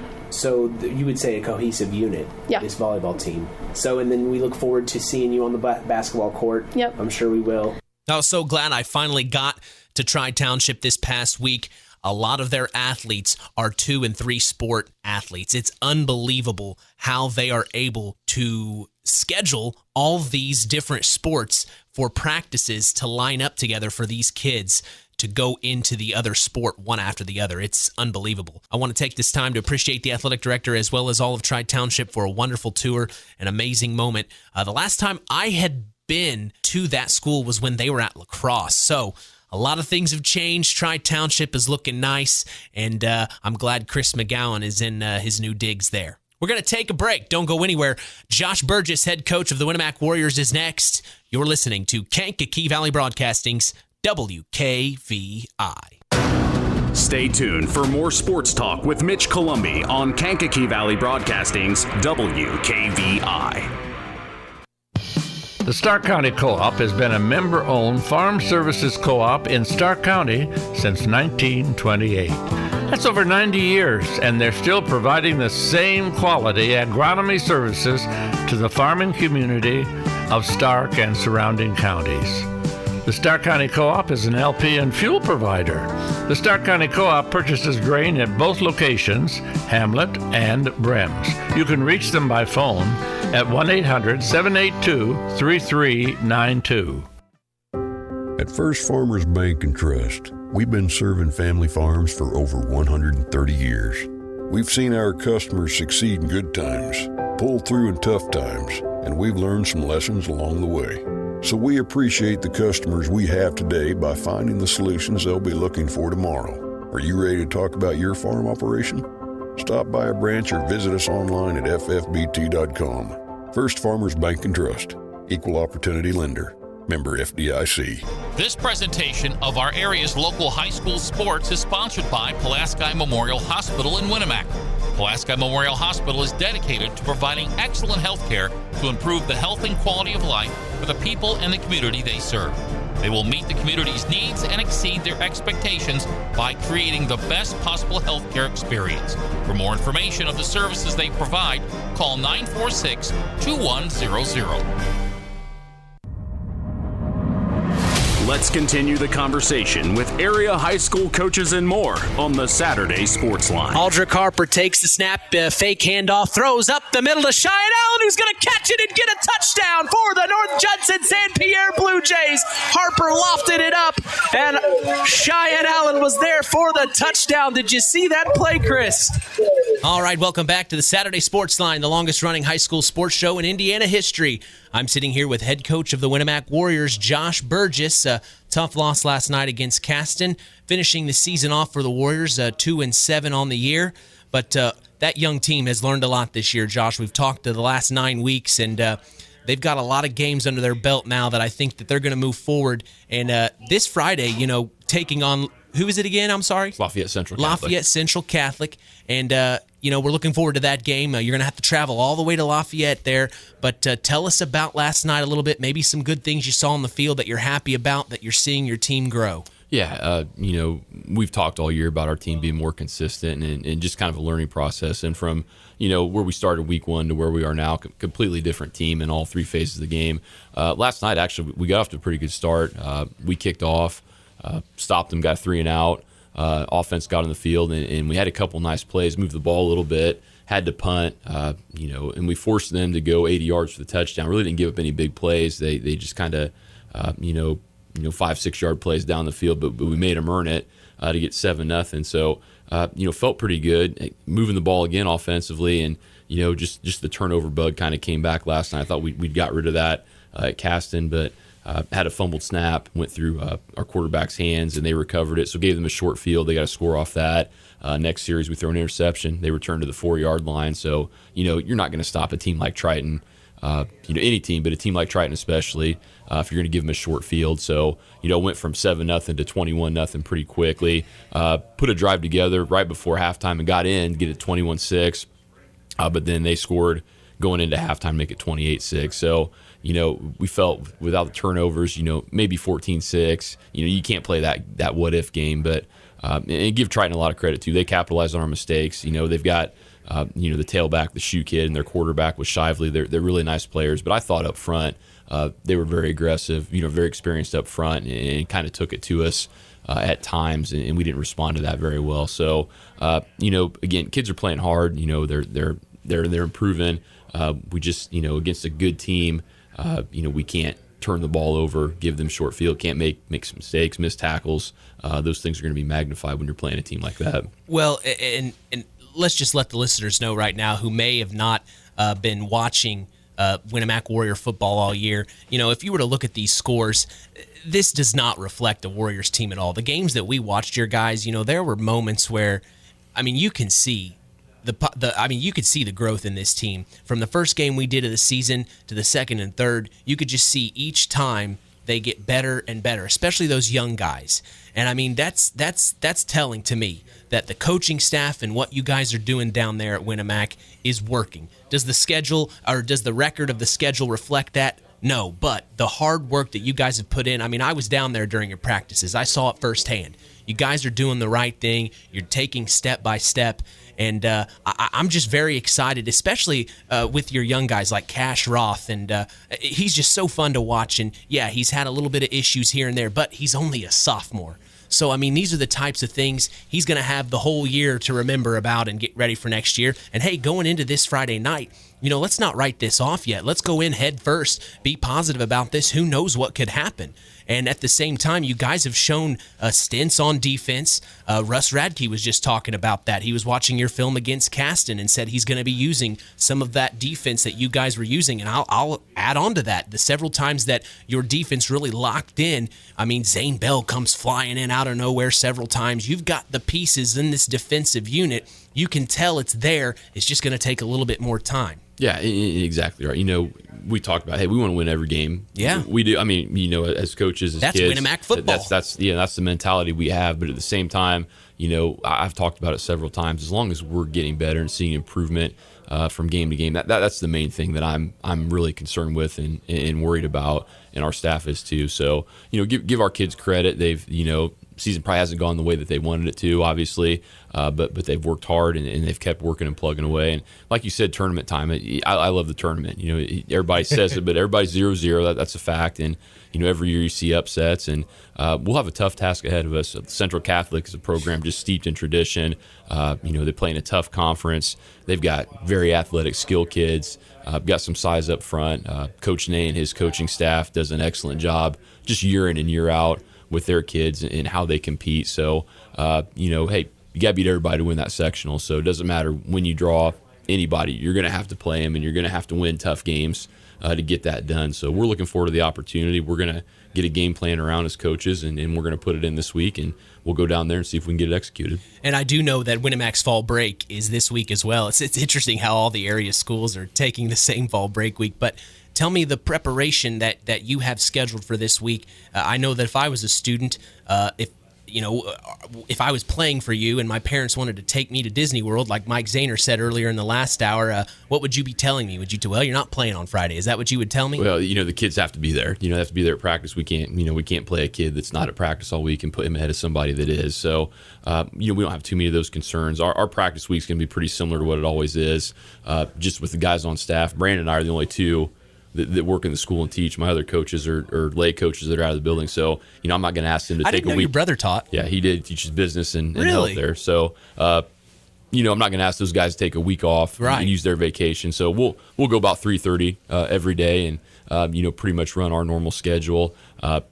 you would say a cohesive unit, this volleyball team. And then we look forward to seeing you on the basketball court. Yep. I'm sure we will. I was so glad I finally got to Tri Township this past week. a lot of their athletes are 2 and 3 sport athletes. It's unbelievable how they are able to schedule all these different sports for practices to line up together for these kids to go into the other sport one after the other. It's unbelievable. I want to take this time to appreciate the athletic director as well as all of Tri-Township for a wonderful tour, an amazing moment. The last time I had been to that school was when they were at lacrosse. So a lot of things have changed. Tri-Township is looking nice, and I'm glad Chris McGowan is in his new digs there. We're going to take a break. Don't go anywhere. Josh Burgess, head coach of the Winamac Warriors, is next. You're listening to Kankakee Valley Broadcasting's WKVI. Stay tuned for more sports talk with Mitch Kolbey on Kankakee Valley Broadcasting's WKVI. The Stark County Co-op has been a member-owned farm services co-op in Stark County since 1928. That's over 90 years, and they're still providing the same quality agronomy services to the farming community of Stark and surrounding counties. The Stark County Co-op is an LP and fuel provider. The Stark County Co-op purchases grain at both locations, Hamlet and Brems. You can reach them by phone at 1-800-782-3392. At First Farmers Bank and Trust, we've been serving family farms for over 130 years. We've seen our customers succeed in good times, pull through in tough times, and we've learned some lessons along the way. So we appreciate the customers we have today by finding the solutions they'll be looking for tomorrow. Are you ready to talk about your farm operation? Stop by a branch or visit us online at ffbt.com. First Farmers Bank and Trust. Equal Opportunity Lender. Member FDIC. This presentation of our area's local high school sports is sponsored by Pulaski Memorial Hospital in Winamac. Pulaski Memorial Hospital is dedicated to providing excellent health care to improve the health and quality of life for the people and the community they serve. They will meet the community's needs and exceed their expectations by creating the best possible health care experience. For more information of the services they provide, call 946-2100. Let's continue the conversation with area high school coaches and more on the Saturday Sports Line. Aldrich Harper takes the snap, fake handoff, throws up the middle to Cheyenne Allen, who's going to catch it and get a touchdown for the North Judson-San Pierre Blue Jays. Harper lofted it up, and Cheyenne Allen was there for the touchdown. Did you see that play, Chris? All right, welcome back to the Saturday Sports Line, the longest-running high school sports show in Indiana history. I'm sitting here with head coach of the Winamac Warriors, Josh Burgess. Tough loss last night against Caston, finishing the season off for the Warriors, 2-7 on the year. But that young team has learned a lot this year, Josh. We've talked to the last 9 weeks, and they've got a lot of games under their belt now that I think that they're going to move forward. And this Friday, taking on, who is it again? I'm sorry? Lafayette Central Catholic. Lafayette Central Catholic. And, we're looking forward to that game. You're going to have to travel all the way to Lafayette there. But tell us about last night a little bit, maybe some good things you saw on the field that you're happy about, that you're seeing your team grow. Yeah, we've talked all year about our team being more consistent and just kind of a learning process. And from, where we started week 1 to where we are now, completely different team in all 3 phases of the game. Last night, actually, we got off to a pretty good start. We kicked off, stopped them, got 3 and out. Offense got on the field, and we had a couple nice plays, moved the ball a little bit, had to punt, and we forced them to go 80 yards for the touchdown. Really didn't give up any big plays. They just kind of, 5-6 yard plays down the field, but we made them earn it to get 7-0. So, felt pretty good, moving the ball again offensively, and just the turnover bug kind of came back last night. I thought we'd got rid of that at Caston, but. Had a fumbled snap, went through our quarterback's hands, and they recovered it. So gave them a short field. They got a score off that. Next series, we throw an interception. They return to the 4-yard line. So, you're not going to stop a team like Triton, any team, but a team like Triton especially, if you're going to give them a short field. So, went from 7-0 to 21-0 pretty quickly. Put a drive together right before halftime and got in, get it 21-6. But then they scored going into halftime, make it 28-6. So, we felt without the turnovers, maybe 14-6. You can't play that what-if game, but and give Triton a lot of credit, too. They capitalized on our mistakes. They've got, the tailback, the shoe kid, and their quarterback was Shively. They're really nice players, but I thought up front they were very aggressive, very experienced up front, and kind of took it to us. at times, and we didn't respond to that very well. So, again, kids are playing hard. They're improving. We just, against a good team, we can't turn the ball over, give them short field, can't make some mistakes, miss tackles. Those things are going to be magnified when you're playing a team like that. Well, and let's just let the listeners know right now who may have not been watching Winamac Warrior football all year. If you were to look at these scores, this does not reflect the Warriors team at all. The games that we watched, your guys, there were moments where, you can see you could see the growth in this team. From the first game we did of the season to the second and third, you could just see each time they get better and better, especially those young guys. And that's telling to me that the coaching staff and what you guys are doing down there at Winamac is working. Does the schedule, or does the record of the schedule reflect that? No, but the hard work that you guys have put in, I was down there during your practices. I saw it firsthand. You guys are doing the right thing. You're taking step by step. And I'm just very excited, especially with your young guys like Cash Roth. And he's just so fun to watch. And, yeah, he's had a little bit of issues here and there, but he's only a sophomore. So, these are the types of things he's going to have the whole year to remember about and get ready for next year. And, hey, going into this Friday night, let's not write this off yet. Let's go in head first, be positive about this. Who knows what could happen? And at the same time, you guys have shown stints on defense. Russ Radtke was just talking about that. He was watching your film against Caston and said he's going to be using some of that defense that you guys were using. And I'll add on to that. The several times that your defense really locked in, Zane Bell comes flying in out of nowhere several times. You've got the pieces in this defensive unit. You can tell it's there. It's just going to take a little bit more time. Yeah, exactly right. We talked about, hey, we want to win every game. Yeah, we do. As coaches, as that's kids, Winamac football. That's the mentality we have. But at the same time, I've talked about it several times. As long as we're getting better and seeing improvement from game to game, that's the main thing that I'm really concerned with and worried about, and our staff is too. So give our kids credit. They've season probably hasn't gone the way that they wanted it to, obviously, but they've worked hard and they've kept working and plugging away. And like you said, tournament time, I love the tournament. Everybody says it, but everybody's 0-0. That's a fact. And every year you see upsets, and we'll have a tough task ahead of us. Central Catholic is a program just steeped in tradition. They play in a tough conference. They've got very athletic, skilled kids. Got some size up front. Coach Ney and his coaching staff does an excellent job just year in and year out with their kids and how they compete. So, hey, you got to beat everybody to win that sectional. So it doesn't matter when you draw anybody. You're going to have to play them, and you're going to have to win tough games to get that done. So we're looking forward to the opportunity. We're going to get a game plan around as coaches, and we're going to put it in this week, and we'll go down there and see if we can get it executed. And I do know that Winamac's fall break is this week as well. It's interesting how all the area schools are taking the same fall break week, but tell me the preparation that you have scheduled for this week. I know that if I was a student, if I was playing for you and my parents wanted to take me to Disney World, like Mike Zehner said earlier in the last hour, what would you be telling me? Would you well, you're not playing on Friday. Is that what you would tell me? Well, the kids have to be there. They have to be there at practice. We can't play a kid that's not at practice all week and put him ahead of somebody that is. So, we don't have too many of those concerns. Our practice week's going to be pretty similar to what it always is, just with the guys on staff. Brandon and I are the only two that work in the school and teach. My other coaches are lay coaches that are out of the building. So, I'm not going to ask them to take a week. I didn't know your brother taught. Yeah, he did teach his business and really? health there. So, I'm not going to ask those guys to take a week off and use their vacation. So we'll go about 3:30 every day and, pretty much run our normal schedule.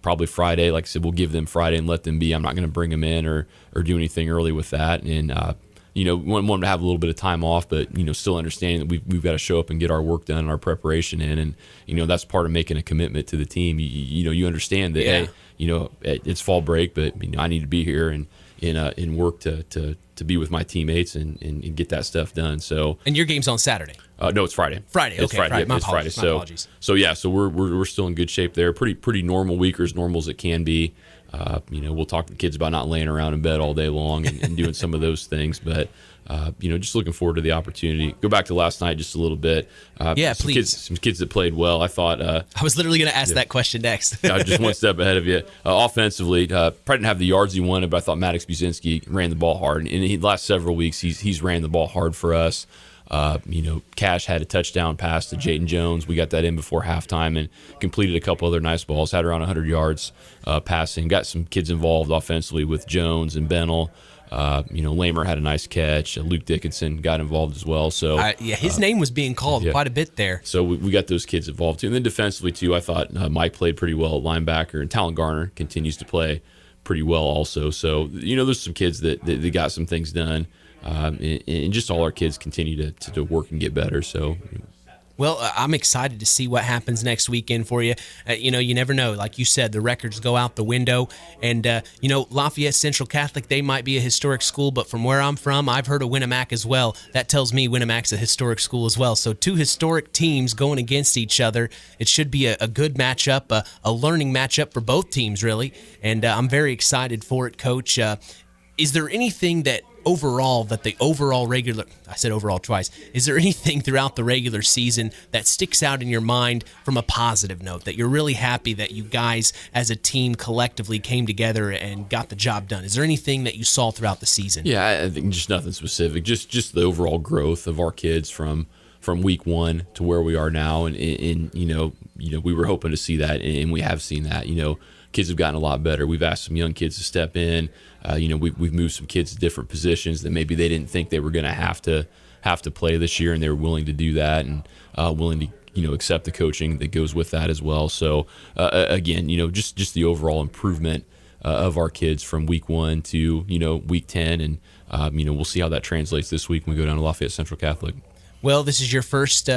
Probably Friday, like I said, we'll give them Friday and let them be. I'm not going to bring them in or do anything early with that. And, want them to have a little bit of time off, but, still understanding that we've got to show up and get our work done and our preparation in. And, that's part of making a commitment to the team. You understand that, hey, it's fall break, but I need to be here and work to be with my teammates and get that stuff done. So, and your game's on Saturday? No, it's Friday. Friday. It's Friday. Right. Yeah, it's Friday. My apologies. So we're still in good shape there. Pretty normal week, or as normal as it can be. We'll talk to the kids about not laying around in bed all day long and doing some of those things, but just looking forward to the opportunity. Go back to last night just a little bit. Please. Some kids that played well. I thought I was literally going to ask that question next. Just one step ahead of you. Offensively, probably didn't have the yards he wanted, but I thought Maddox Buzinski ran the ball hard, and in the last several weeks he's ran the ball hard for us. Cash had a touchdown pass to Jayden Jones. We got that in before halftime and completed a couple other nice balls. Had around 100 yards passing. Got some kids involved offensively with Jones and Bennell. Lambert had a nice catch. Luke Dickinson got involved as well. So his name was being called quite a bit there. So we got those kids involved too. And then defensively too, I thought Mike played pretty well at linebacker, and Talon Garner continues to play pretty well also. So there's some kids that got some things done, and just all our kids continue to work and get better. So. Well, I'm excited to see what happens next weekend for you. You never know. Like you said, the records go out the window. And, Lafayette Central Catholic, they might be a historic school, but from where I'm from, I've heard of Winamac as well. That tells me Winamac's a historic school as well. So 2 historic teams going against each other. It should be a good matchup, a learning matchup for both teams, really. And I'm very excited for it, Coach. Is there anything that I said overall twice. Is there anything throughout the regular season that sticks out in your mind from a positive note, that you're really happy that you guys as a team collectively came together and got the job done? Is there anything that you saw throughout the season? Yeah, I think just nothing specific. Just the overall growth of our kids from week 1 to where we are now, and we were hoping to see that, and we have seen that. Kids have gotten a lot better. We've asked some young kids to step in. We've moved some kids to different positions that maybe they didn't think they were going to have to play this year, and they were willing to do that and willing to accept the coaching that goes with that as well. So again, just the overall improvement of our kids from week 1 to week 10, and we'll see how that translates this week when we go down to Lafayette Central Catholic. Well, this is your first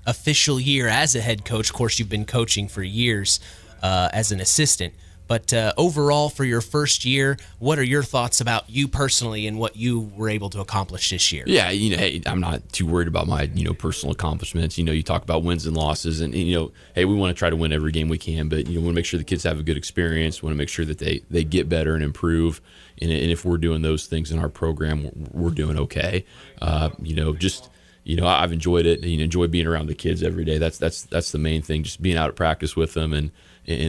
official year as a head coach. Of course, you've been coaching for years as an assistant. But overall, for your first year, what are your thoughts about you personally and what you were able to accomplish this year? Yeah, hey, I'm not too worried about my personal accomplishments. You talk about wins and losses, and hey, we want to try to win every game we can, but we want to make sure the kids have a good experience. We want to make sure that they get better and improve. And if we're doing those things in our program, we're doing okay. I've enjoyed it. Enjoy being around the kids every day. That's the main thing. Just being out at practice with them and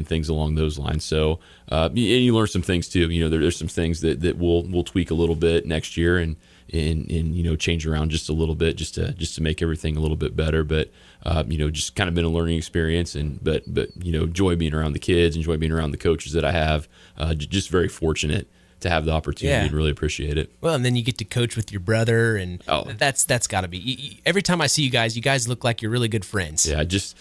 things along those lines. So and you learn some things too. There's some things that we'll tweak a little bit next year and change around just a little bit just to make everything a little bit better. But just kind of been a learning experience, but enjoy being around the kids, enjoy being around the coaches that I have. Just very fortunate to have the opportunity and really appreciate it. Well, and then you get to coach with your brother, and that's got to be. Every time I see you guys look like you're really good friends. Yeah, just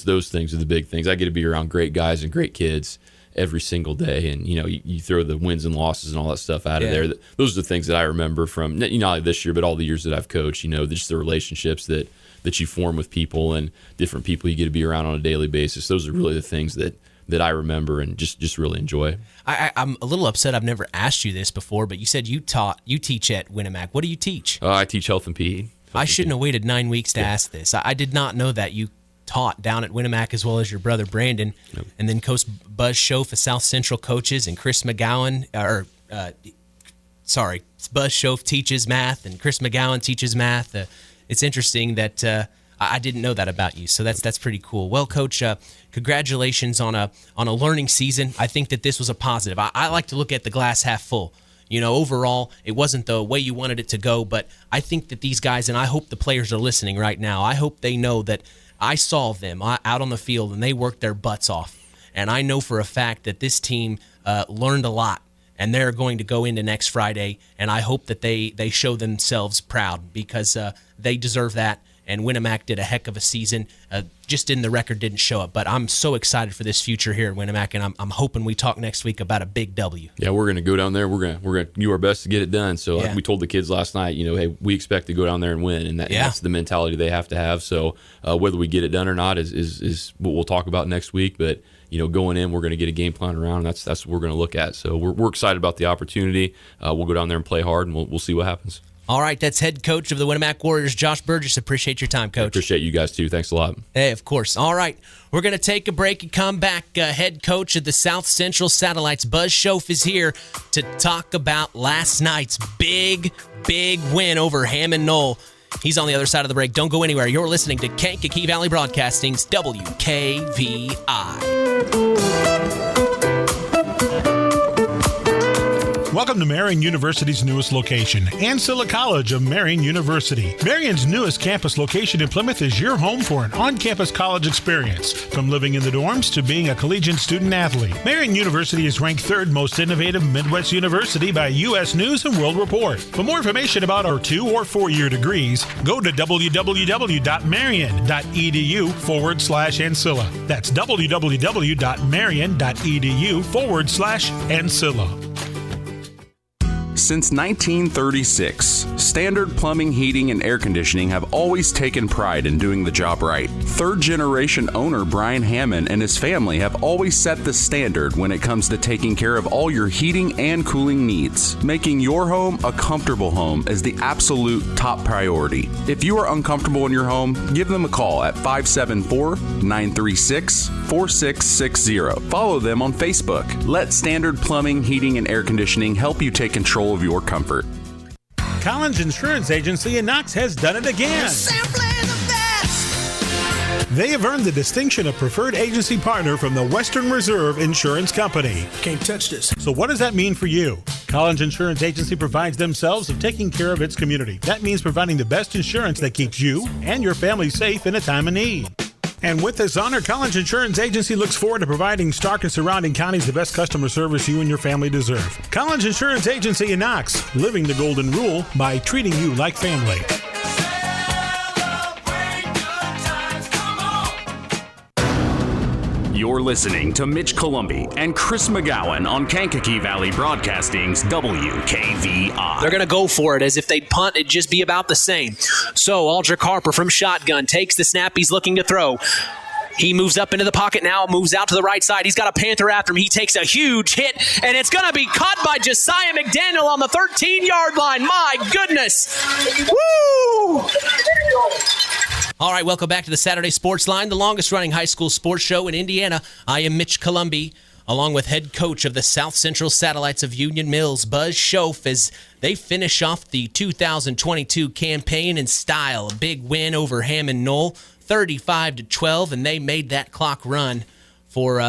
those things are the big things. I get to be around great guys and great kids every single day, and you throw the wins and losses and all that stuff out of there. Those are the things that I remember from not only this year, but all the years that I've coached. Just the relationships that you form with people and different people you get to be around on a daily basis. Those are really the things that I remember and just really enjoy. I'm a little upset I've never asked you this before, but you said you teach at Winamac. What do you teach? I teach health and PE. I shouldn't have waited 9 weeks to ask this. I did not know that you taught down at Winamac as well as your brother Brandon. Yep. And then Coach Buzz Schoff of South Central coaches, and Chris McGowan, Buzz Schoff teaches math and Chris McGowan teaches math. It's interesting that I didn't know that about you, so that's pretty cool. Well, Coach, congratulations on a learning season. I think that this was a positive. I like to look at the glass half full. Overall, it wasn't the way you wanted it to go, but I think that these guys, and I hope the players are listening right now, I hope they know that I saw them out on the field and they worked their butts off. And I know for a fact that this team learned a lot, and they're going to go into next Friday, and I hope that they show themselves proud because they deserve that. And Winamac did a heck of a season. Just in the record didn't show up. But I'm so excited for this future here at Winamac, and I'm hoping we talk next week about a big W. Yeah, we're going to go down there. We're going to do our best to get it done. So like we told the kids last night, hey, we expect to go down there and win, and that's the mentality they have to have. So whether we get it done or not is what we'll talk about next week. But going in, we're going to get a game plan around. That's what we're going to look at. So we're excited about the opportunity. We'll go down there and play hard, and we'll see what happens. All right, that's head coach of the Winamac Warriors, Josh Burgess. Appreciate your time, Coach. I appreciate you guys, too. Thanks a lot. Hey, of course. All right, we're going to take a break and come back. Head coach of the South Central Satellites, Buzz Schoff, is here to talk about last night's big win over Hammond Knoll. He's on the other side of the break. Don't go anywhere. You're listening to Kankakee Valley Broadcasting's WKVI. Welcome to Marian University's newest location, Ancilla College of Marian University. Marian's newest campus location in Plymouth is your home for an on-campus college experience. From living in the dorms to being a collegiate student-athlete, Marian University is ranked 3rd most innovative Midwest university by U.S. News & World Report. For more information about our 2- or 4-year degrees, go to www.marian.edu/Ancilla. That's www.marian.edu/Ancilla. Since 1936, Standard Plumbing, Heating, and Air Conditioning have always taken pride in doing the job right. Third-generation owner Brian Hammond and his family have always set the standard when it comes to taking care of all your heating and cooling needs. Making your home a comfortable home is the absolute top priority. If you are uncomfortable in your home, give them a call at 574-936-4660. Follow them on Facebook. Let Standard Plumbing, Heating, and Air Conditioning help you take control of your comfort. Collins Insurance Agency in Knox has done it again. They have earned the distinction of preferred agency partner from the Western Reserve Insurance Company. Can't touch this. So what does that mean for you? Collins Insurance Agency provides themselves of taking care of its community. That means providing the best insurance that keeps you and your family safe in a time of need. And with this honor, Collins Insurance Agency looks forward to providing Stark and surrounding counties the best customer service you and your family deserve. Collins Insurance Agency in Knox, living the golden rule by treating you like family. You're listening to Mitch Columby and Chris McGowan on Kankakee Valley Broadcasting's WKVI. They're going to go for it as if they'd punt. It'd just be about the same. So Aldrich Harper from shotgun takes the snap. He's looking to throw. He moves up into the pocket now, moves out to the right side. He's got a Panther after him. He takes a huge hit, and it's going to be caught by Josiah McDaniel on the 13-yard line. My goodness. Woo! All right, welcome back to the Saturday Sports Line, the longest-running high school sports show in Indiana. I am Mitch Columby, along with head coach of the South Central Satellites of Union Mills, Buzz Schoff, as they finish off the 2022 campaign in style. A big win over Hammond Knoll, 35-12, and they made that clock run for,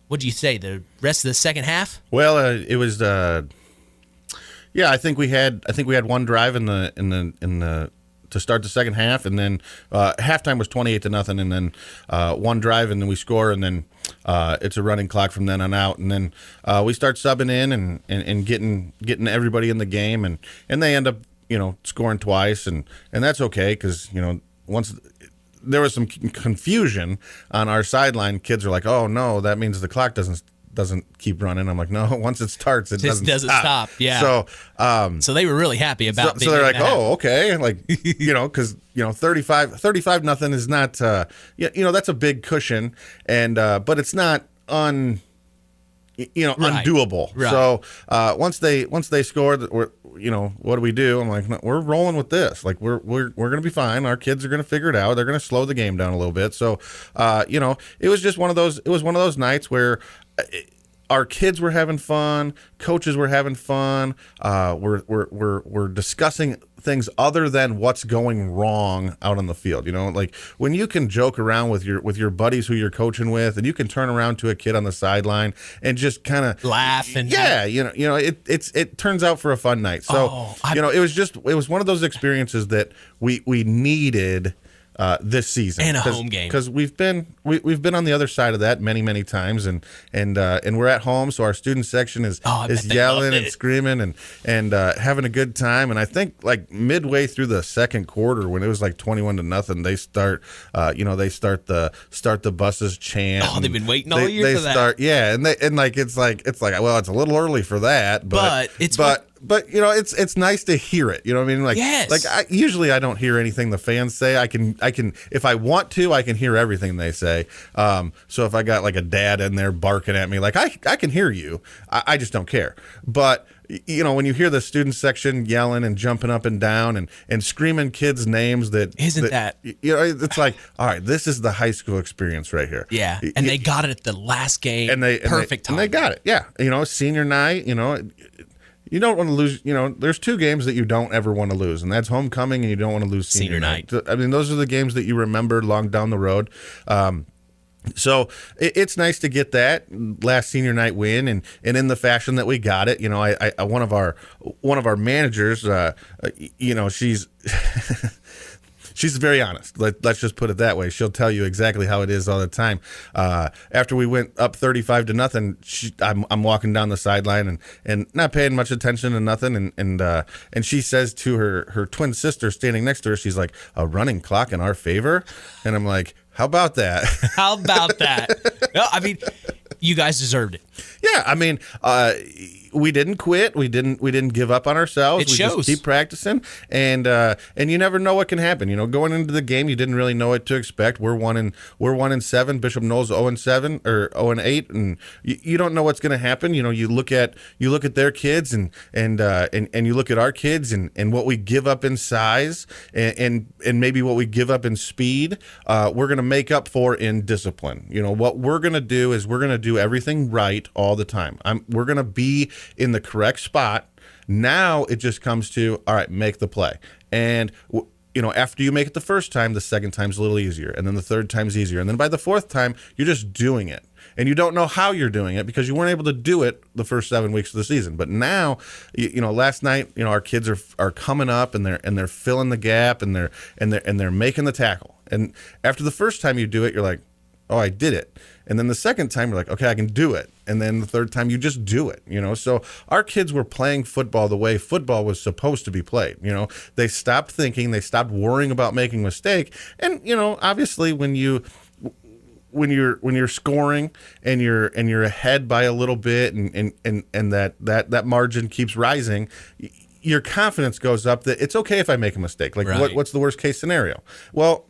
what do you say, the rest of the second half? Well, it was, I think we had one drive in the to start the second half, and then halftime was 28-0, and then one drive, and then we score, and then it's a running clock from then on out, and then we start subbing in and getting everybody in the game, and they end up scoring twice, and that's okay because once there was some confusion on our sideline, kids are like, oh no, that means the clock doesn't keep running. I'm like, no, once it starts, it doesn't stop. Yeah. So they were really happy about. So they're like, oh, okay, like because 35-0 is not that's a big cushion, and but it's not undoable. Right. So once they scored, what do we do? I'm like, no, we're rolling with this. Like we're gonna be fine. Our kids are gonna figure it out. They're gonna slow the game down a little bit. So it was just one of those. It was one of those nights where our kids were having fun, coaches were having fun. We're discussing things other than what's going wrong out on the field. Like when you can joke around with your buddies who you're coaching with, and you can turn around to a kid on the sideline and just kind of laugh and it turns out for a fun night. So it was one of those experiences that we needed this season and a home game, because we've been on the other side of that many times, and we're at home, so our student section is yelling and screaming and having a good time. And I think like midway through the second quarter, when it was like 21-0, they start the buses chant. Oh, they've been waiting all year for that. It's like well, it's a little early for that, but it's nice to hear it. You know what I mean? Like, yes. Like usually I don't hear anything the fans say. I can if I want to, I can hear everything they say. So if I got like a dad in there barking at me, like I can hear you. I just don't care. But when you hear the student section yelling and jumping up and down and screaming kids' names, it's like, all right, this is the high school experience right here. Yeah, and they got it at the last game. Perfect time. And they got it. Yeah, senior night. You don't want to lose. There's two games that you don't ever want to lose, and that's homecoming, and you don't want to lose senior night. I mean, those are the games that you remember long down the road. So it's nice to get that last senior night win, and in the fashion that we got it. I one of our managers, she's she's very honest. Let's just put it that way. She'll tell you exactly how it is all the time. After we went up 35-0, I'm walking down the sideline and not paying much attention to nothing, and she says to her twin sister standing next to her, she's like, "A running clock in our favor," and I'm like, how about that? How about that? No, I mean, you guys deserved it. Yeah, I mean, we didn't quit. We didn't give up on ourselves. We just keep practicing, and you never know what can happen. Going into the game, you didn't really know what to expect. We're 1-7. Bishop Knoll's 0-7 or 0-8, and you don't know what's going to happen. You look at their kids and you look at our kids and what we give up in size and maybe what we give up in speed. We're going to make up for in discipline. What we're going to do is we're going to do everything right all the time. We're going to be in the correct spot. Now it just comes to, all right, make the play. And after you make it the first time, the second time's a little easier, and then the third time's easier, and then by the fourth time, you're just doing it. And you don't know how you're doing it because you weren't able to do it the first 7 weeks of the season. But now, last night, our kids are coming up and they're filling the gap and they're making the tackle. And after the first time you do it, you're like, oh, I did it. And then the second time you're like, okay, I can do it. And then the third time you just do it, So our kids were playing football the way football was supposed to be played. They stopped thinking, they stopped worrying about making a mistake. And, obviously when you're scoring and you're ahead by a little bit and that margin keeps rising, your confidence goes up that it's okay if I make a mistake. Like, right. What's the worst case scenario? Well,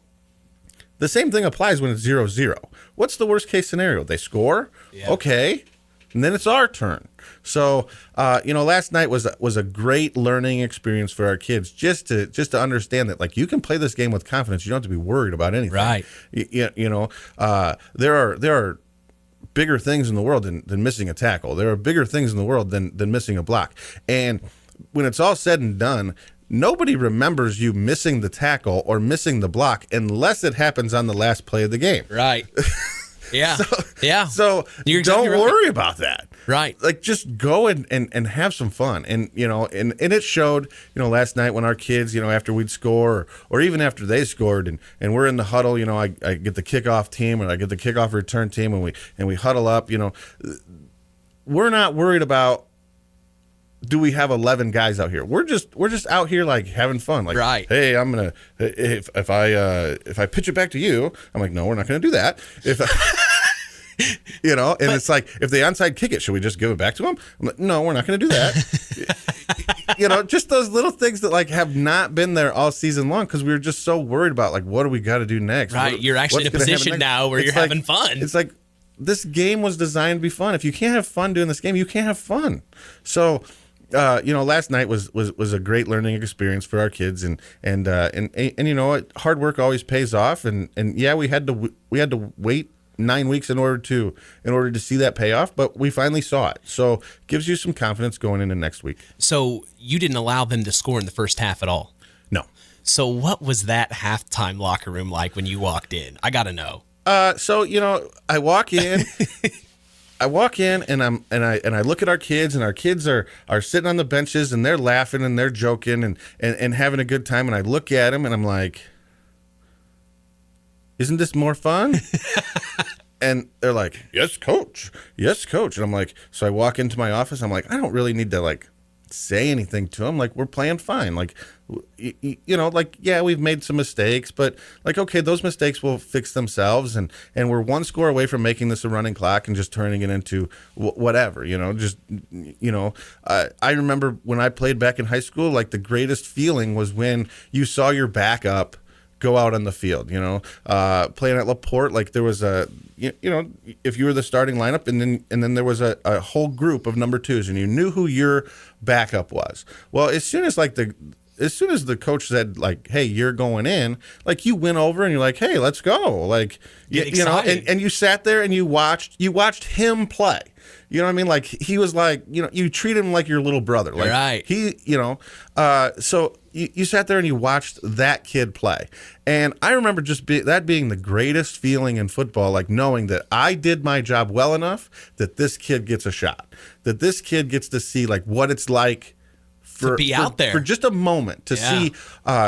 the same thing applies when it's 0-0. What's the worst case scenario? They score? Yeah. Okay. And then it's our turn. So, last night was a great learning experience for our kids just to understand that, like, you can play this game with confidence. You don't have to be worried about anything. Right. There are bigger things in the world than missing a tackle. There are bigger things in the world than missing a block. And when it's all said and done, nobody remembers you missing the tackle or missing the block unless it happens on the last play of the game. Right. Yeah. So You're exactly don't right. worry about that. Right. Like, just go and have some fun. And, and it showed, last night when our kids, after we'd score or even after they scored and we're in the huddle, I get the kickoff team and I get the kickoff return team and we huddle up, we're not worried about, do we have 11 guys out here? We're just out here, like, having fun. Like, right. Hey, I'm gonna if I pitch it back to you, I'm like, no, we're not gonna do that. It's like, if they onside kick it, should we just give it back to them? I'm like, no, we're not gonna do that. Just those little things that, like, have not been there all season long because we were just so worried about, like, what do we got to do next? Right. You're actually in a position now where you're having fun. It's like, this game was designed to be fun. If you can't have fun doing this game, you can't have fun. So. Last night was a great learning experience for our kids, and hard work always pays off, and yeah, we had to wait 9 weeks in order to see that payoff, but we finally saw it. So it gives you some confidence going into next week. So you didn't allow them to score in the first half at all? No. So what was that halftime locker room like when you walked in? I got to know. I walk in. I walk in and I look at our kids, and our kids are sitting on the benches and they're laughing and they're joking and having a good time, and I look at them and I'm like, isn't this more fun? And they're like, yes, coach. And I'm like, so I walk into my office, I'm like, I don't really need to, like, say anything to them. Like, we're playing fine. Like, yeah, we've made some mistakes, but, like, okay, those mistakes will fix themselves, and we're one score away from making this a running clock and just turning it into whatever, I remember when I played back in high school, like, the greatest feeling was when you saw your backup go out on the field, playing at LaPorte. Like, there was if you were the starting lineup, and then there was a whole group of number twos, and you knew who your backup was. Well, as soon as the coach said, like, hey, you're going in, like, you went over and you're like, hey, let's go. Like, and you sat there and you watched him play. You know what I mean? Like, he was like, you treat him like your little brother. Like, right. he, so you sat there and you watched that kid play. And I remember that being the greatest feeling in football, like knowing that I did my job well enough that this kid gets a shot, that this kid gets to see like what it's like to be out there for just a moment to see.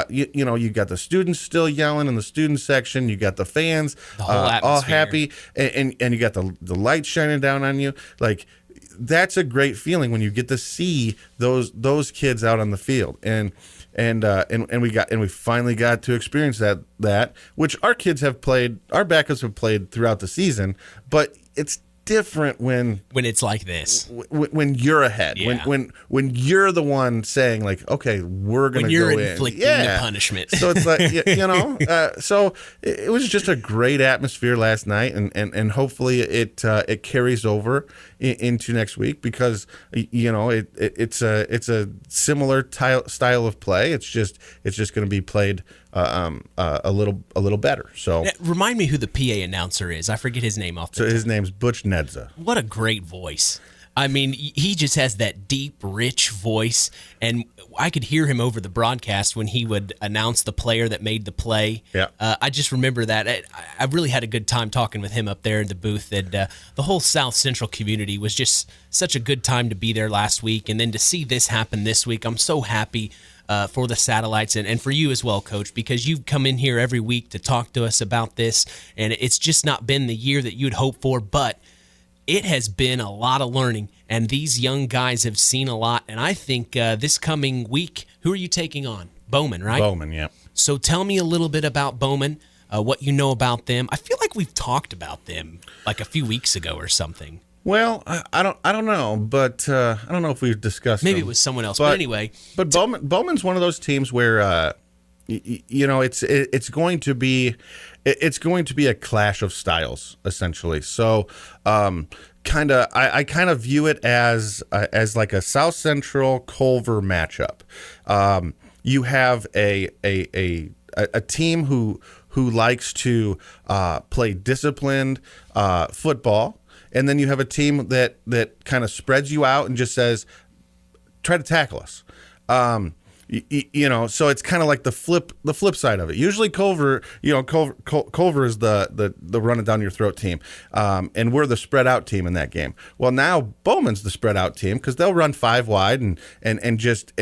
You got the students still yelling in the student section. You got the fans all happy, and you got the light shining down on you. Like that's a great feeling when you get to see those kids out on the field. And we finally got to experience that which our kids have played, our backups have played throughout the season, but it's different when it's like this, when you're ahead, when you're the one saying like, okay, we're gonna when you're go inflicting in. the punishment. So it's like so it was just a great atmosphere last night, and hopefully it carries over into next week, because it's a similar style of play. It's just going to be played a little better. So remind me who the PA announcer is. I forget his name off. His name's Butch Nedza. What a great voice. I mean, he just has that deep, rich voice, and I could hear him over the broadcast when he would announce the player that made the play. Yeah. I just remember that. I really had a good time talking with him up there in the booth, and the whole South Central community was just such a good time to be there last week, and then to see this happen this week. I'm so happy for the Satellites and for you as well, Coach, because you come in here every week to talk to us about this, and it's just not been the year that you'd hoped for, but it has been a lot of learning, and these young guys have seen a lot. And I think this coming week, who are you taking on? Bowman, right? Bowman, yeah. So tell me a little bit about Bowman, what you know about them. I feel like we've talked about them like a few weeks ago or something. Well, I don't know, but I don't know if we've discussed. Maybe them. it was someone else, but anyway. But Bowman's one of those teams where it's going to be a clash of styles, essentially. So I kind of view it as like a South Central Culver matchup. You have a team who likes to play disciplined football, and then you have a team that kind of spreads you out and just says, try to tackle us. So it's kind of like the flip side of it. Usually Culver is the run it down your throat team, and we're the spread out team in that game. Well, now Bowman's the spread out team because they'll run 5 wide and just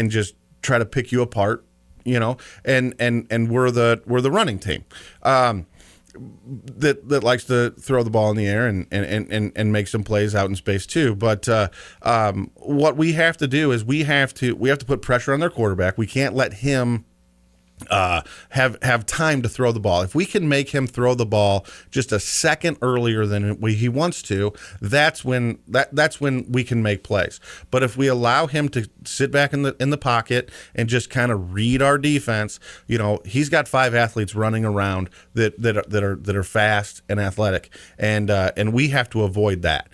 try to pick you apart, and we're the running team. That likes to throw the ball in the air and make some plays out in space too. But what we have to do is we have to put pressure on their quarterback. We can't let him have time to throw the ball. If we can make him throw the ball just a second earlier than he wants to, that's when we can make plays. But if we allow him to sit back in the pocket and just kind of read our defense, he's got 5 athletes running around that are fast and athletic, and we have to avoid that.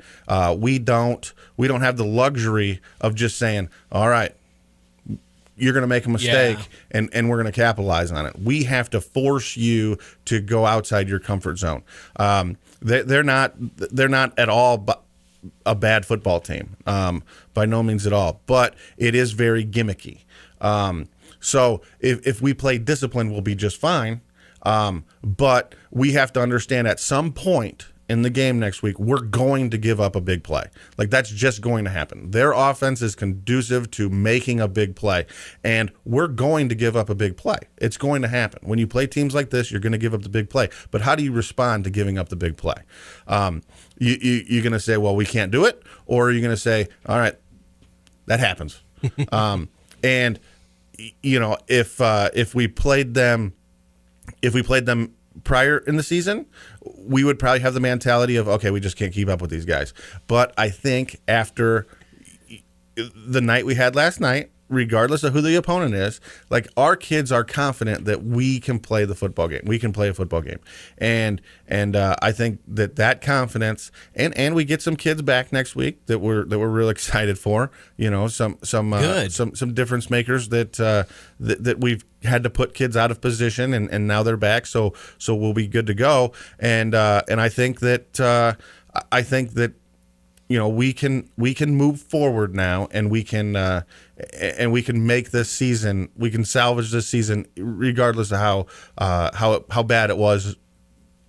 We don't have the luxury of just saying, all right, you're going to make a mistake, and we're going to capitalize on it. We have to force you to go outside your comfort zone. They're not at all a bad football team, by no means at all. But it is very gimmicky. So if we play discipline, we'll be just fine. But we have to understand at some point in the game next week, we're going to give up a big play. Like, that's just going to happen. Their offense is conducive to making a big play, and we're going to give up a big play. It's going to happen. When you play teams like this, you're going to give up the big play. But how do you respond to giving up the big play? You're going to say, well, we can't do it, or are you going to say, all right, that happens. And if we played them prior in the season, we would probably have the mentality of, okay, we just can't keep up with these guys. But I think after the night we had last night, regardless of who the opponent is, like, our kids are confident that we can play the football game. We can play a football game. And I think that confidence, and we get some kids back next week that we're real excited for, some difference makers that we've had to put kids out of position, and now they're back, so we'll be good to go. And I think that we can move forward now, and we can make this season. We can salvage this season, regardless of how bad it was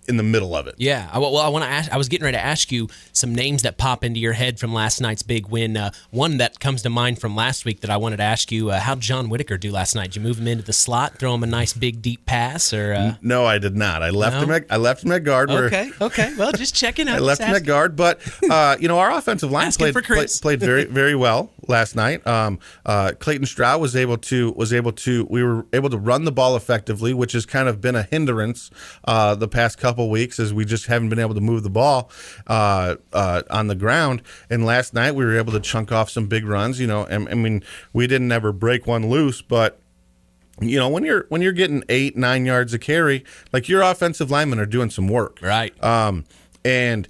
in the middle of it. Yeah. I want to ask. I was getting ready to ask you some names that pop into your head from last night's big win. One that comes to mind from last week that I wanted to ask you: how did John Whitaker do last night? Did you move him into the slot, throw him a nice big deep pass, or? No, I did not. I left him at guard. Okay. Well, just checking out. I left him at guard, but our offensive line played very, very well last night. Clayton Stroud was able to. We were able to run the ball effectively, which has kind of been a hindrance the past couple weeks, as we just haven't been able to move the ball on the ground. And last night we were able to chunk off some big runs. I mean, we didn't ever break one loose, but when you're getting 8-9 yards a carry, like, your offensive linemen are doing some work, right? And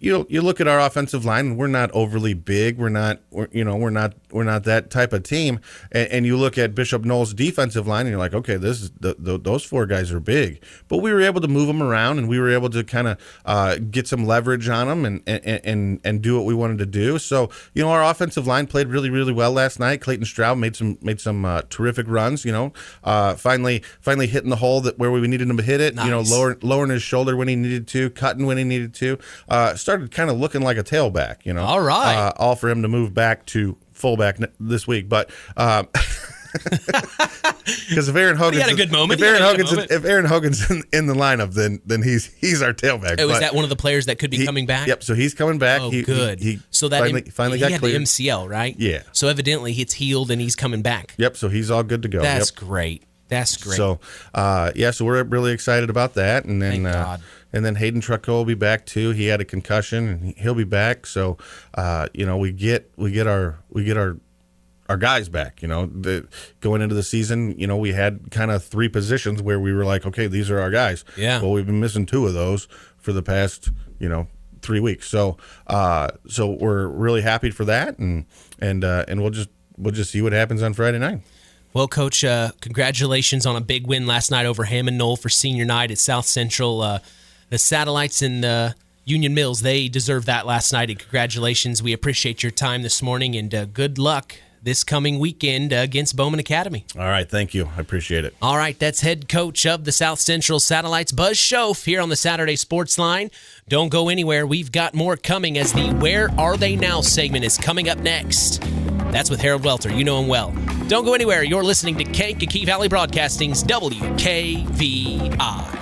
you look at our offensive line, and we're not overly big. We're not that type of team. And you look at Bishop Knoll's defensive line, and you're like, okay, this is those four guys are big. But we were able to move them around, and we were able to kind of get some leverage on them and do what we wanted to do. So our offensive line played really, really well last night. Clayton Stroud made some terrific runs. Finally hitting the hole where we needed him to hit it. Nice. Lowering his shoulder when he needed to, cutting when he needed to. Started kind of looking like a tailback. All right. All for him to move back to fullback this week, but because if Aaron Hogan's, he had a good moment. If Aaron Hogan's in the lineup, then he's our tailback. Was that one of the players that could be coming back? Yep. So he's coming back. Oh, good. He so that finally he got had cleared. the MCL, right? Yeah. So evidently it's healed and he's coming back. Yep. So he's all good to go. That's great. That's great. So so we're really excited about that, and then. Thank God. And then Hayden Trucco will be back too. He had a concussion, and he'll be back. So, we get our guys back. Going into the season, we had kind of three positions where we were like, okay, these are our guys. Yeah. Well, we've been missing two of those for the past 3 weeks. So we're really happy for that, and we'll just see what happens on Friday night. Well, Coach, congratulations on a big win last night over Hammond Knoll for senior night at South Central. The Satellites and Union Mills, they deserved that last night, and congratulations. We appreciate your time this morning, and good luck this coming weekend against Bowman Academy. All right, thank you. I appreciate it. All right, that's head coach of the South Central Satellites, Buzz Schoff, here on the Saturday Sports Line. Don't go anywhere. We've got more coming, as the Where Are They Now segment is coming up next. That's with Harold Welter. You know him well. Don't go anywhere. You're listening to Kankakee Valley Broadcasting's WKVI.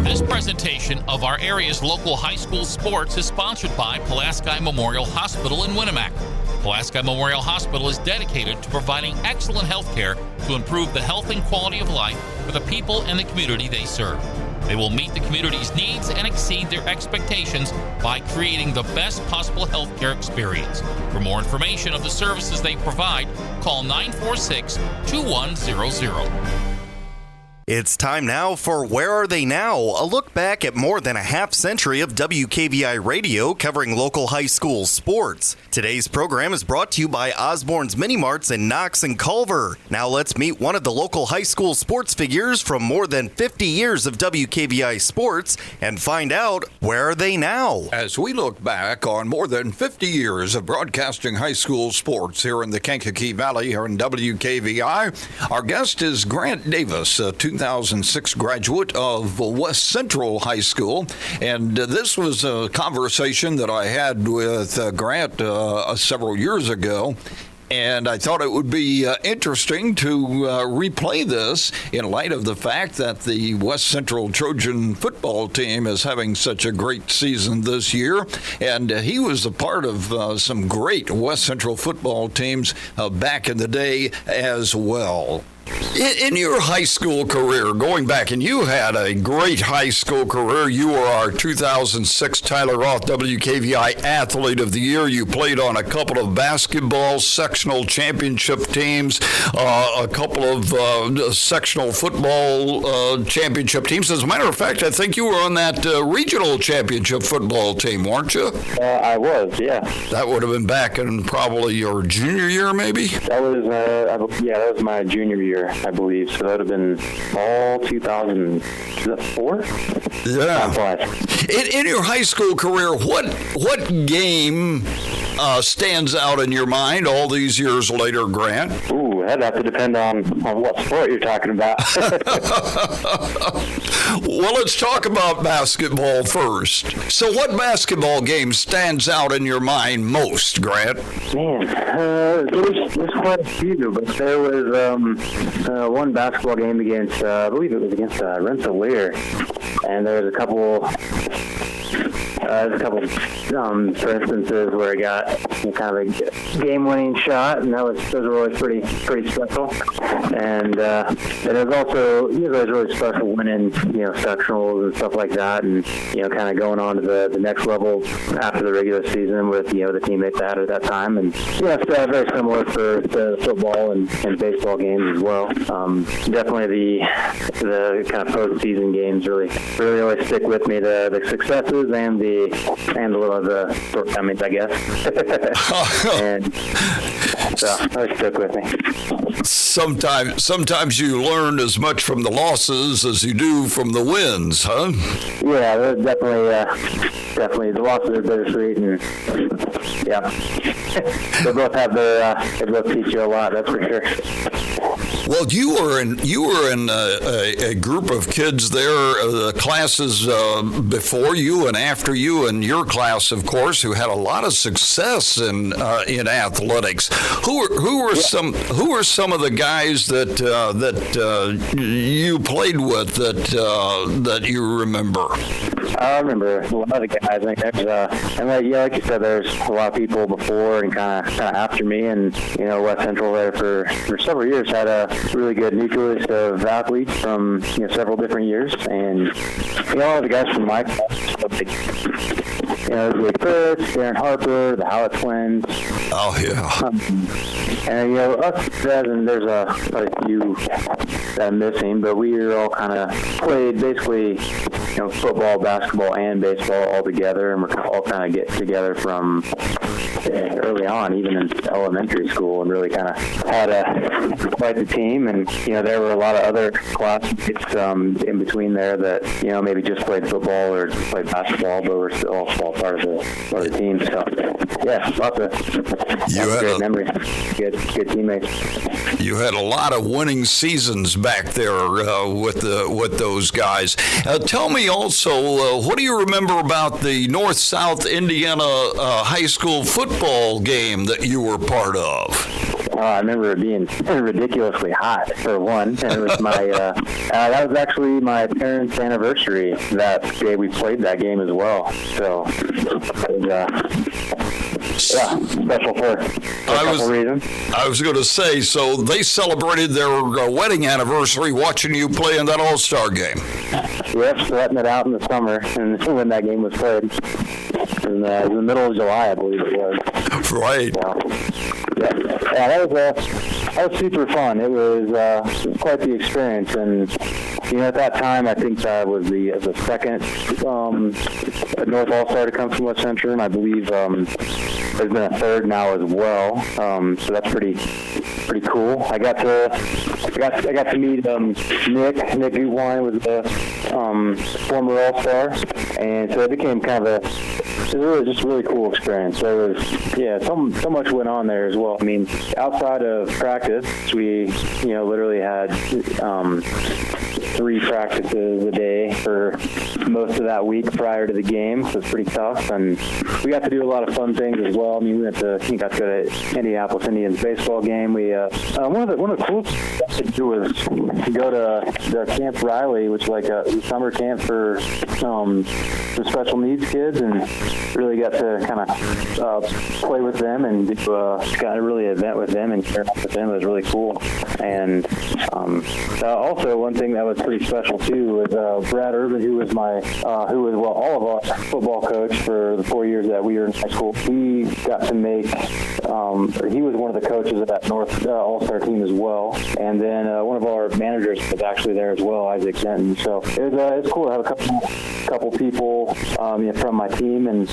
This presentation of our area's local high school sports is sponsored by Pulaski Memorial Hospital in Winamac. Pulaski Memorial Hospital is dedicated to providing excellent health care to improve the health and quality of life for the people and the community they serve. They will meet the community's needs and exceed their expectations by creating the best possible health care experience. For more information of the services they provide, call 946-2100. It's time now for Where Are They Now? A look back at more than a half century of WKVI radio covering local high school sports. Today's program is brought to you by Osborne's Mini Marts in Knox and Culver. Now let's meet one of the local high school sports figures from more than 50 years of WKVI sports and find out where are they now. As we look back on more than 50 years of broadcasting high school sports here in the Kankakee Valley here in WKVI, our guest is Grant Davis, 2006 graduate of West Central High School, and this was a conversation that I had with Grant several years ago. And I thought it would be interesting to replay this in light of the fact that the West Central Trojan football team is having such a great season this year. And he was a part of some great West Central football teams back in the day as well. In your high school career, going back, and you had a great high school career. You were our 2006 Tyler Roth WKVI Athlete of the Year. You played on a couple of basketball sectional championship teams, a couple of sectional football championship teams. As a matter of fact, I think you were on that regional championship football team, weren't you? I was, yeah. That would have been back in probably your junior year, maybe? That was, that was my junior year. year, I believe. So that would have been all 2004? Yeah. In your high school career, what game stands out in your mind all these years later, Grant? Ooh, that'd have to depend on what sport you're talking about. Well, let's talk about basketball first. So what basketball game stands out in your mind most, Grant? Man, there's quite a few, but there was one basketball game against, I believe it was against Rensselaer, and there was a couple for instances where I got kind of a game-winning shot, and those were always pretty special. And it was also really special winning sectionals and stuff like that, and kind of going on to the next level after the regular season with the teammates I had at that time, and it's very similar for the football and baseball games as well. Definitely the kind of postseason games really always stick with me. The successes and a little of the shortcomings, I guess. And so always stuck with me. Sometimes you learn as much from the losses as you do from the wins, huh? Yeah, definitely. The losses are bittersweet, and yeah, they both have they both teach you a lot. That's for sure. Well, you were in a group of kids there, classes before you and after you, and your class, of course, who had a lot of success in athletics. Who were some of the guys that you played with that you remember? I remember a lot of the guys. I think there's, and like you said, there's a lot of people before and kind of after me, and West Central there for several years had a really good nucleus of athletes from several different years, and all the guys from my class, Chris, Darren Harper, the Howard twins. Oh yeah. And us, and there's a few that I'm missing, but we all kind of played basically football, basketball, and baseball all together, and we're all kind of get together from early on, even in elementary school, and really kind of had quite the team. And there were a lot of other classmates in between there that maybe just played football or played basketball, but were still all part of the team. So yeah, lots of great memories, good teammates. You had a lot of winning seasons back there with those guys. Tell me also, what do you remember about the North-South Indiana high school football game that you were part of? I remember it being ridiculously hot, for one. And it was that was actually my parents' anniversary that day we played that game as well. So it was, special for a couple reasons. I was going to say, so they celebrated their wedding anniversary watching you play in that All-Star game. Yep, sweating it out in the summer, and when that game was played. In the middle of July, I believe it was. Right. Yeah, that was super fun. It was quite the experience, and at that time, I think that was the second North All-Star to come from West Central, and I believe there's been a third now as well. So that's pretty cool. I got to meet Nick Gutwine was the former All-Star, and so it became kind of just a really cool experience. So it was, so much went on there as well. I mean, outside of practice, we, literally had 3 practices a day for most of that week prior to the game, so it's pretty tough. And we got to do a lot of fun things as well. I mean, we got to go to Indianapolis Indians baseball game. We one of the coolest stuff to do was to go to the Camp Riley, which is like a summer camp for some special needs kids, and really got to kind of play with them and do kind of really event with them and share with them. It was really cool. And also one thing that was pretty special too was Brad Urban, who was all of our football coach for the 4 years that we were in high school. He got to make he was one of the coaches of that North All-Star team as well. And then one of our managers was actually there as well, Isaac Denton. So it was cool to have a couple people from my team and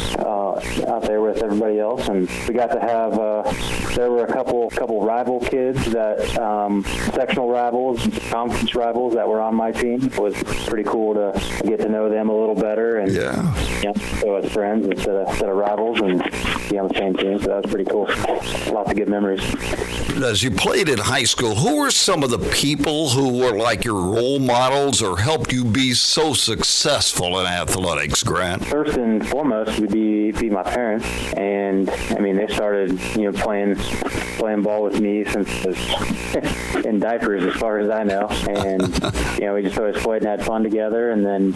out there with everybody else, and we got to have there were a couple rival kids that sectional rivals, conference rivals that were on my team. It was pretty cool to get to know them a little better and so as friends instead of rivals and be on the same team. So that was pretty cool. Lots of good memories. As you played in high school, who were some of the people who were like your role models or helped you be so successful in athletics, Grant? First and foremost would be my parents, and I mean they started playing ball with me since I was in diapers, as far as I know, and we just always played and had fun together. And then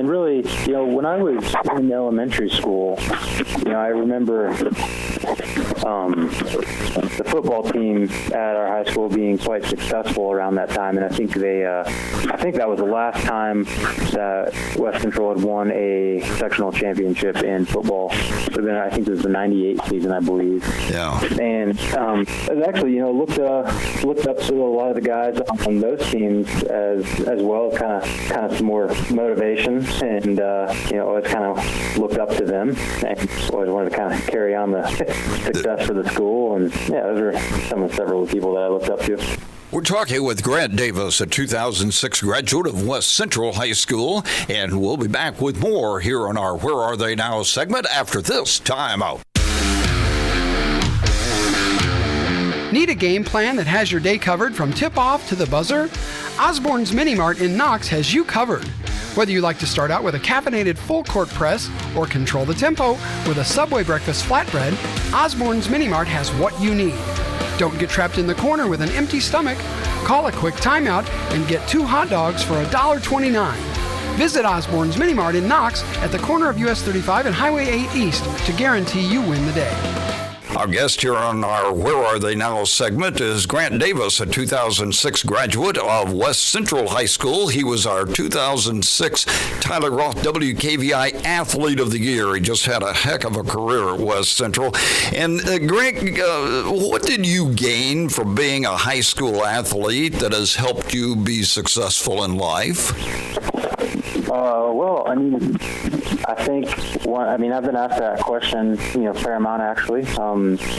really when I was in elementary school, I remember the football team at our high school being quite successful around that time, and I think that was the last time that West Central had won a sectional championship in football. I think it was the '98 season, I believe. Yeah. And I was actually looked up to a lot of the guys on those teams as well, kind of some more motivation, and always kind of looked up to them, and always wanted to kind of carry on the success for the school. And those are several people that I looked up to. We're talking with Grant Davis, a 2006 graduate of West Central High School, and we'll be back with more here on our Where Are They Now segment after this timeout. Need a game plan that has your day covered from tip-off to the buzzer? Osborne's Mini Mart in Knox has you covered. Whether you like to start out with a caffeinated full-court press or control the tempo with a Subway breakfast flatbread, Osborne's Mini Mart has what you need. Don't get trapped in the corner with an empty stomach. Call a quick timeout and get 2 hot dogs for $1.29. Visit Osborne's Mini Mart in Knox at the corner of US 35 and Highway 8 East to guarantee you win the day. Our guest here on our Where Are They Now segment is Grant Davis, a 2006 graduate of West Central High School. He was our 2006 Tyler Roth WKVI Athlete of the Year. He just had a heck of a career at West Central. And Grant, what did you gain from being a high school athlete that has helped you be successful in life? Well, I think I've been asked that question, a fair amount actually.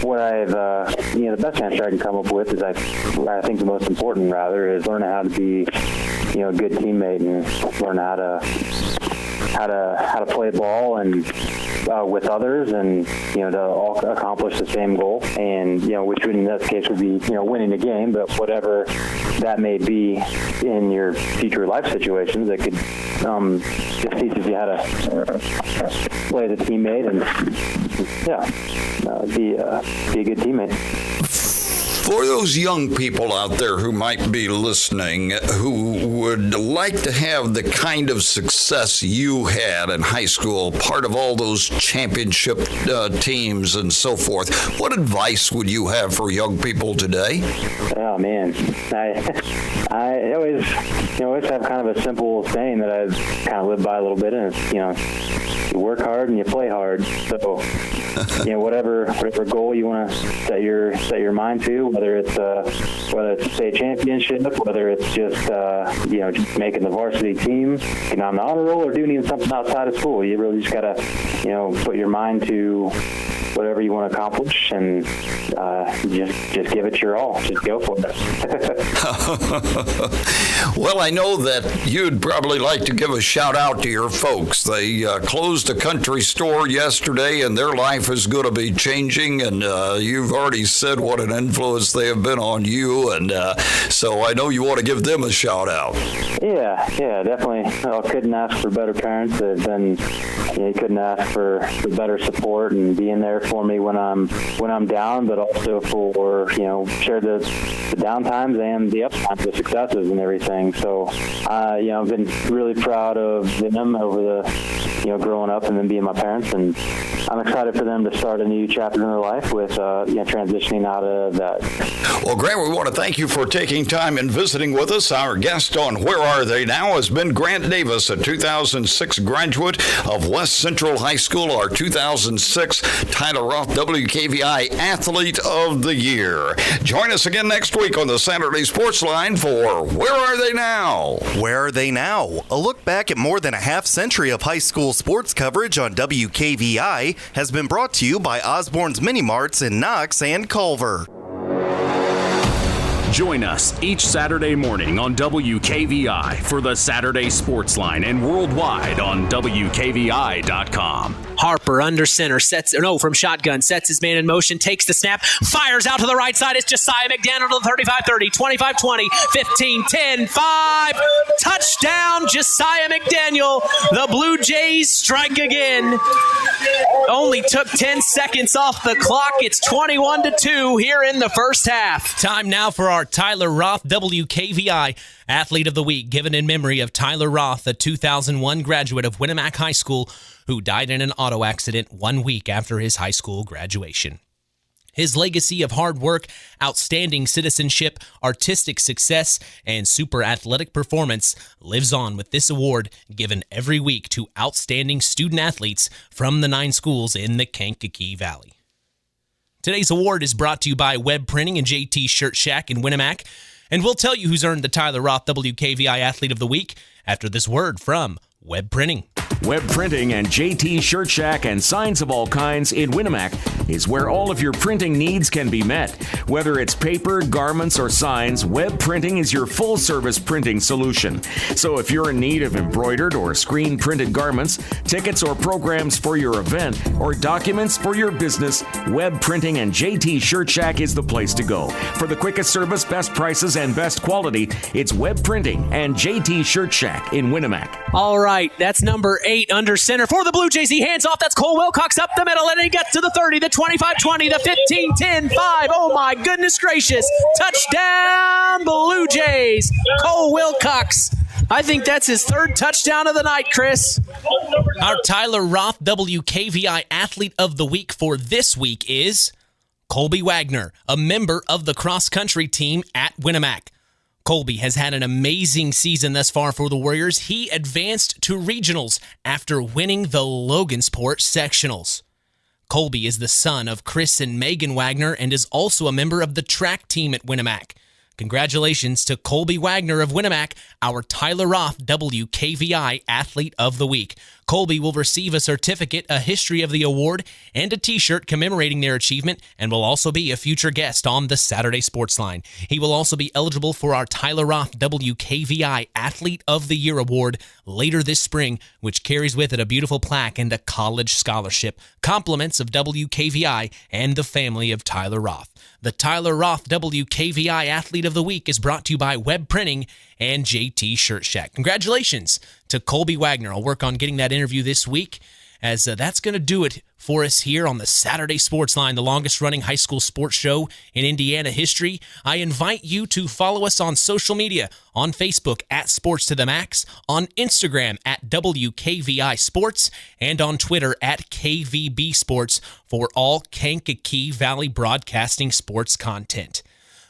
What I've, the best answer I can come up with is I think the most important rather is learning how to be, a good teammate and learn how to play ball and with others and to all accomplish the same goal, and which in this case would be winning the game, but whatever that may be in your future life situations, that could just teaches you how to play as a teammate and be a good teammate. For those young people out there who might be listening, who would like to have the kind of success you had in high school, part of all those championship teams and so forth, what advice would you have for young people today? Oh man, I always have kind of a simple saying that I've kind of lived by a little bit, and it's, you work hard and you play hard. So whatever goal you want to set your mind to, whether it's a state championship, whether it's just just making the varsity team, getting on the honor roll, or doing even something outside of school, you really just gotta put your mind to whatever you want to accomplish, and just give it your all. Just go for it. Well, I know that you'd probably like to give a shout out to your folks. They closed a country store yesterday, and their life is going to be changing, and you've already said what an influence they have been on you, and so I know you want to give them a shout out. Yeah, definitely. I couldn't ask for better parents. They've been, you couldn't ask for better support and being there for me when I'm down, but also for share the down times and the up times, the successes and everything. So I've been really proud of them over the growing up and then being my parents, and I'm excited for them to start a new chapter in their life with transitioning out of that. Well, Grant, we want to thank you for taking time and visiting with us. Our guest on Where Are They Now has been Grant Davis, a 2006 graduate of West Central High School, our 2006 Tyler Roth WKVI Athlete of the Year. Join us again next week on the Saturday Sports Line for Where Are They Now? Where Are They Now? A look back at more than a half century of high school sports coverage on WKVI has been brought to you by Osborne's Mini Marts in Knox and Culver. Join us each Saturday morning on WKVI for the Saturday Sports Line and worldwide on WKVI.com. Harper under center, from shotgun, sets his man in motion, takes the snap, fires out to the right side. It's Josiah McDaniel to the 35-30, 25-20, 15-10-5. Touchdown, Josiah McDaniel. The Blue Jays strike again. Only took 10 seconds off the clock. It's 21-2 here in the first half. Time now for our Tyler Roth WKVI Athlete of the Week, given in memory of Tyler Roth, a 2001 graduate of Winamac High School who died in an auto accident 1 week after his high school graduation. His legacy of hard work, outstanding citizenship, artistic success, and super athletic performance lives on with this award given every week to outstanding student athletes from the 9 schools in the Kankakee Valley. Today's award is brought to you by Web Printing and JT Shirt Shack in Winamac, and we'll tell you who's earned the Tyler Roth WKVI Athlete of the Week after this word from Web Printing. Web Printing and JT Shirt Shack and signs of all kinds in Winamac is where all of your printing needs can be met. Whether it's paper, garments, or signs, Web Printing is your full-service printing solution. So if you're in need of embroidered or screen-printed garments, tickets or programs for your event, or documents for your business, Web Printing and JT Shirt Shack is the place to go. For the quickest service, best prices, and best quality, it's Web Printing and JT Shirt Shack in Winamac. All right, that's number 8 under center for the Blue Jays. He hands off. That's Cole Wilcox up the middle, and he gets to the 30, the 25-20, the 15-10-5. Oh, my goodness gracious. Touchdown, Blue Jays. Cole Wilcox. I think that's his 3rd touchdown of the night, Chris. Our Tyler Roth WKVI Athlete of the Week for this week is Kolbey Wegner, a member of the cross-country team at Winamac. Kolbey has had an amazing season thus far for the Warriors. He advanced to regionals after winning the Logansport sectionals. Kolbey is the son of Chris and Megan Wegner and is also a member of the track team at Winamac. Congratulations to Kolbey Wegner of Winamac, our Tyler Roth WKVI Athlete of the Week. Kolbey will receive a certificate, a history of the award, and a t-shirt commemorating their achievement, and will also be a future guest on the Saturday Sports Line. He will also be eligible for our Tyler Roth WKVI Athlete of the Year award later this spring, which carries with it a beautiful plaque and a college scholarship. Compliments of WKVI and the family of Tyler Roth. The Tyler Roth WKVI Athlete of the Week is brought to you by Web Printing and JT Shirt Shack. Congratulations to Kolbey Wegner. I'll work on getting that interview this week, as that's going to do it for us here on the Saturday Sports Line, the longest-running high school sports show in Indiana history. I invite you to follow us on social media, on Facebook at Sports to the Max, on Instagram at WKVI Sports, and on Twitter at KVB Sports for all Kankakee Valley Broadcasting sports content.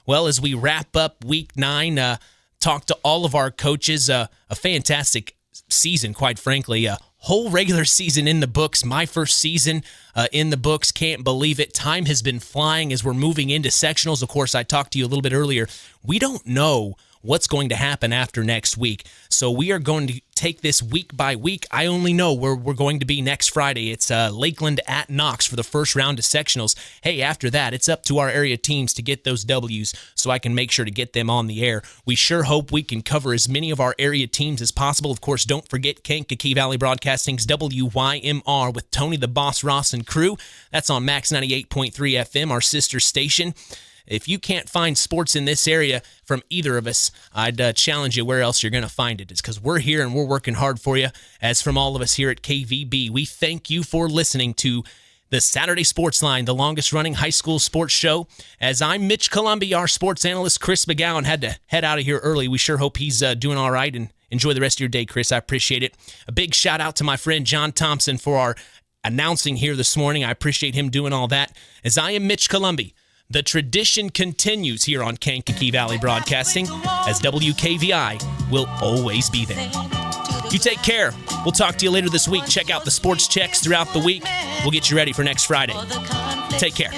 Well, as we wrap up Week 9, talk to all of our coaches, a fantastic season, quite frankly, a whole regular season in the books. My first season in the books. Can't believe it. Time has been flying as we're moving into sectionals. Of course, I talked to you a little bit earlier. We don't know what's going to happen after next week. So we are going to take this week by week. I only know where we're going to be next Friday. It's Lakeland at Knox for the first round of sectionals. Hey, after that, it's up to our area teams to get those W's so I can make sure to get them on the air. We sure hope we can cover as many of our area teams as possible. Of course, don't forget Kankakee Valley Broadcasting's WYMR with Tony the Boss Ross and crew. That's on Max 98.3 FM, our sister station. If you can't find sports in this area from either of us, I'd challenge you where else you're going to find it. It's because we're here and we're working hard for you. As from all of us here at KVB, we thank you for listening to the Saturday Sports Line, the longest-running high school sports show. As I'm Mitch Columby, our sports analyst, Chris McGowan, had to head out of here early. We sure hope he's doing all right, and enjoy the rest of your day, Chris. I appreciate it. A big shout-out to my friend John Thompson for our announcing here this morning. I appreciate him doing all that. As I am Mitch Columby, the tradition continues here on Kankakee Valley Broadcasting, as WKVI will always be there. You take care. We'll talk to you later this week. Check out the sports checks throughout the week. We'll get you ready for next Friday. Take care.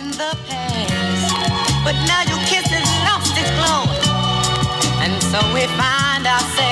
But now your kiss has lost its glow, and so we find ourselves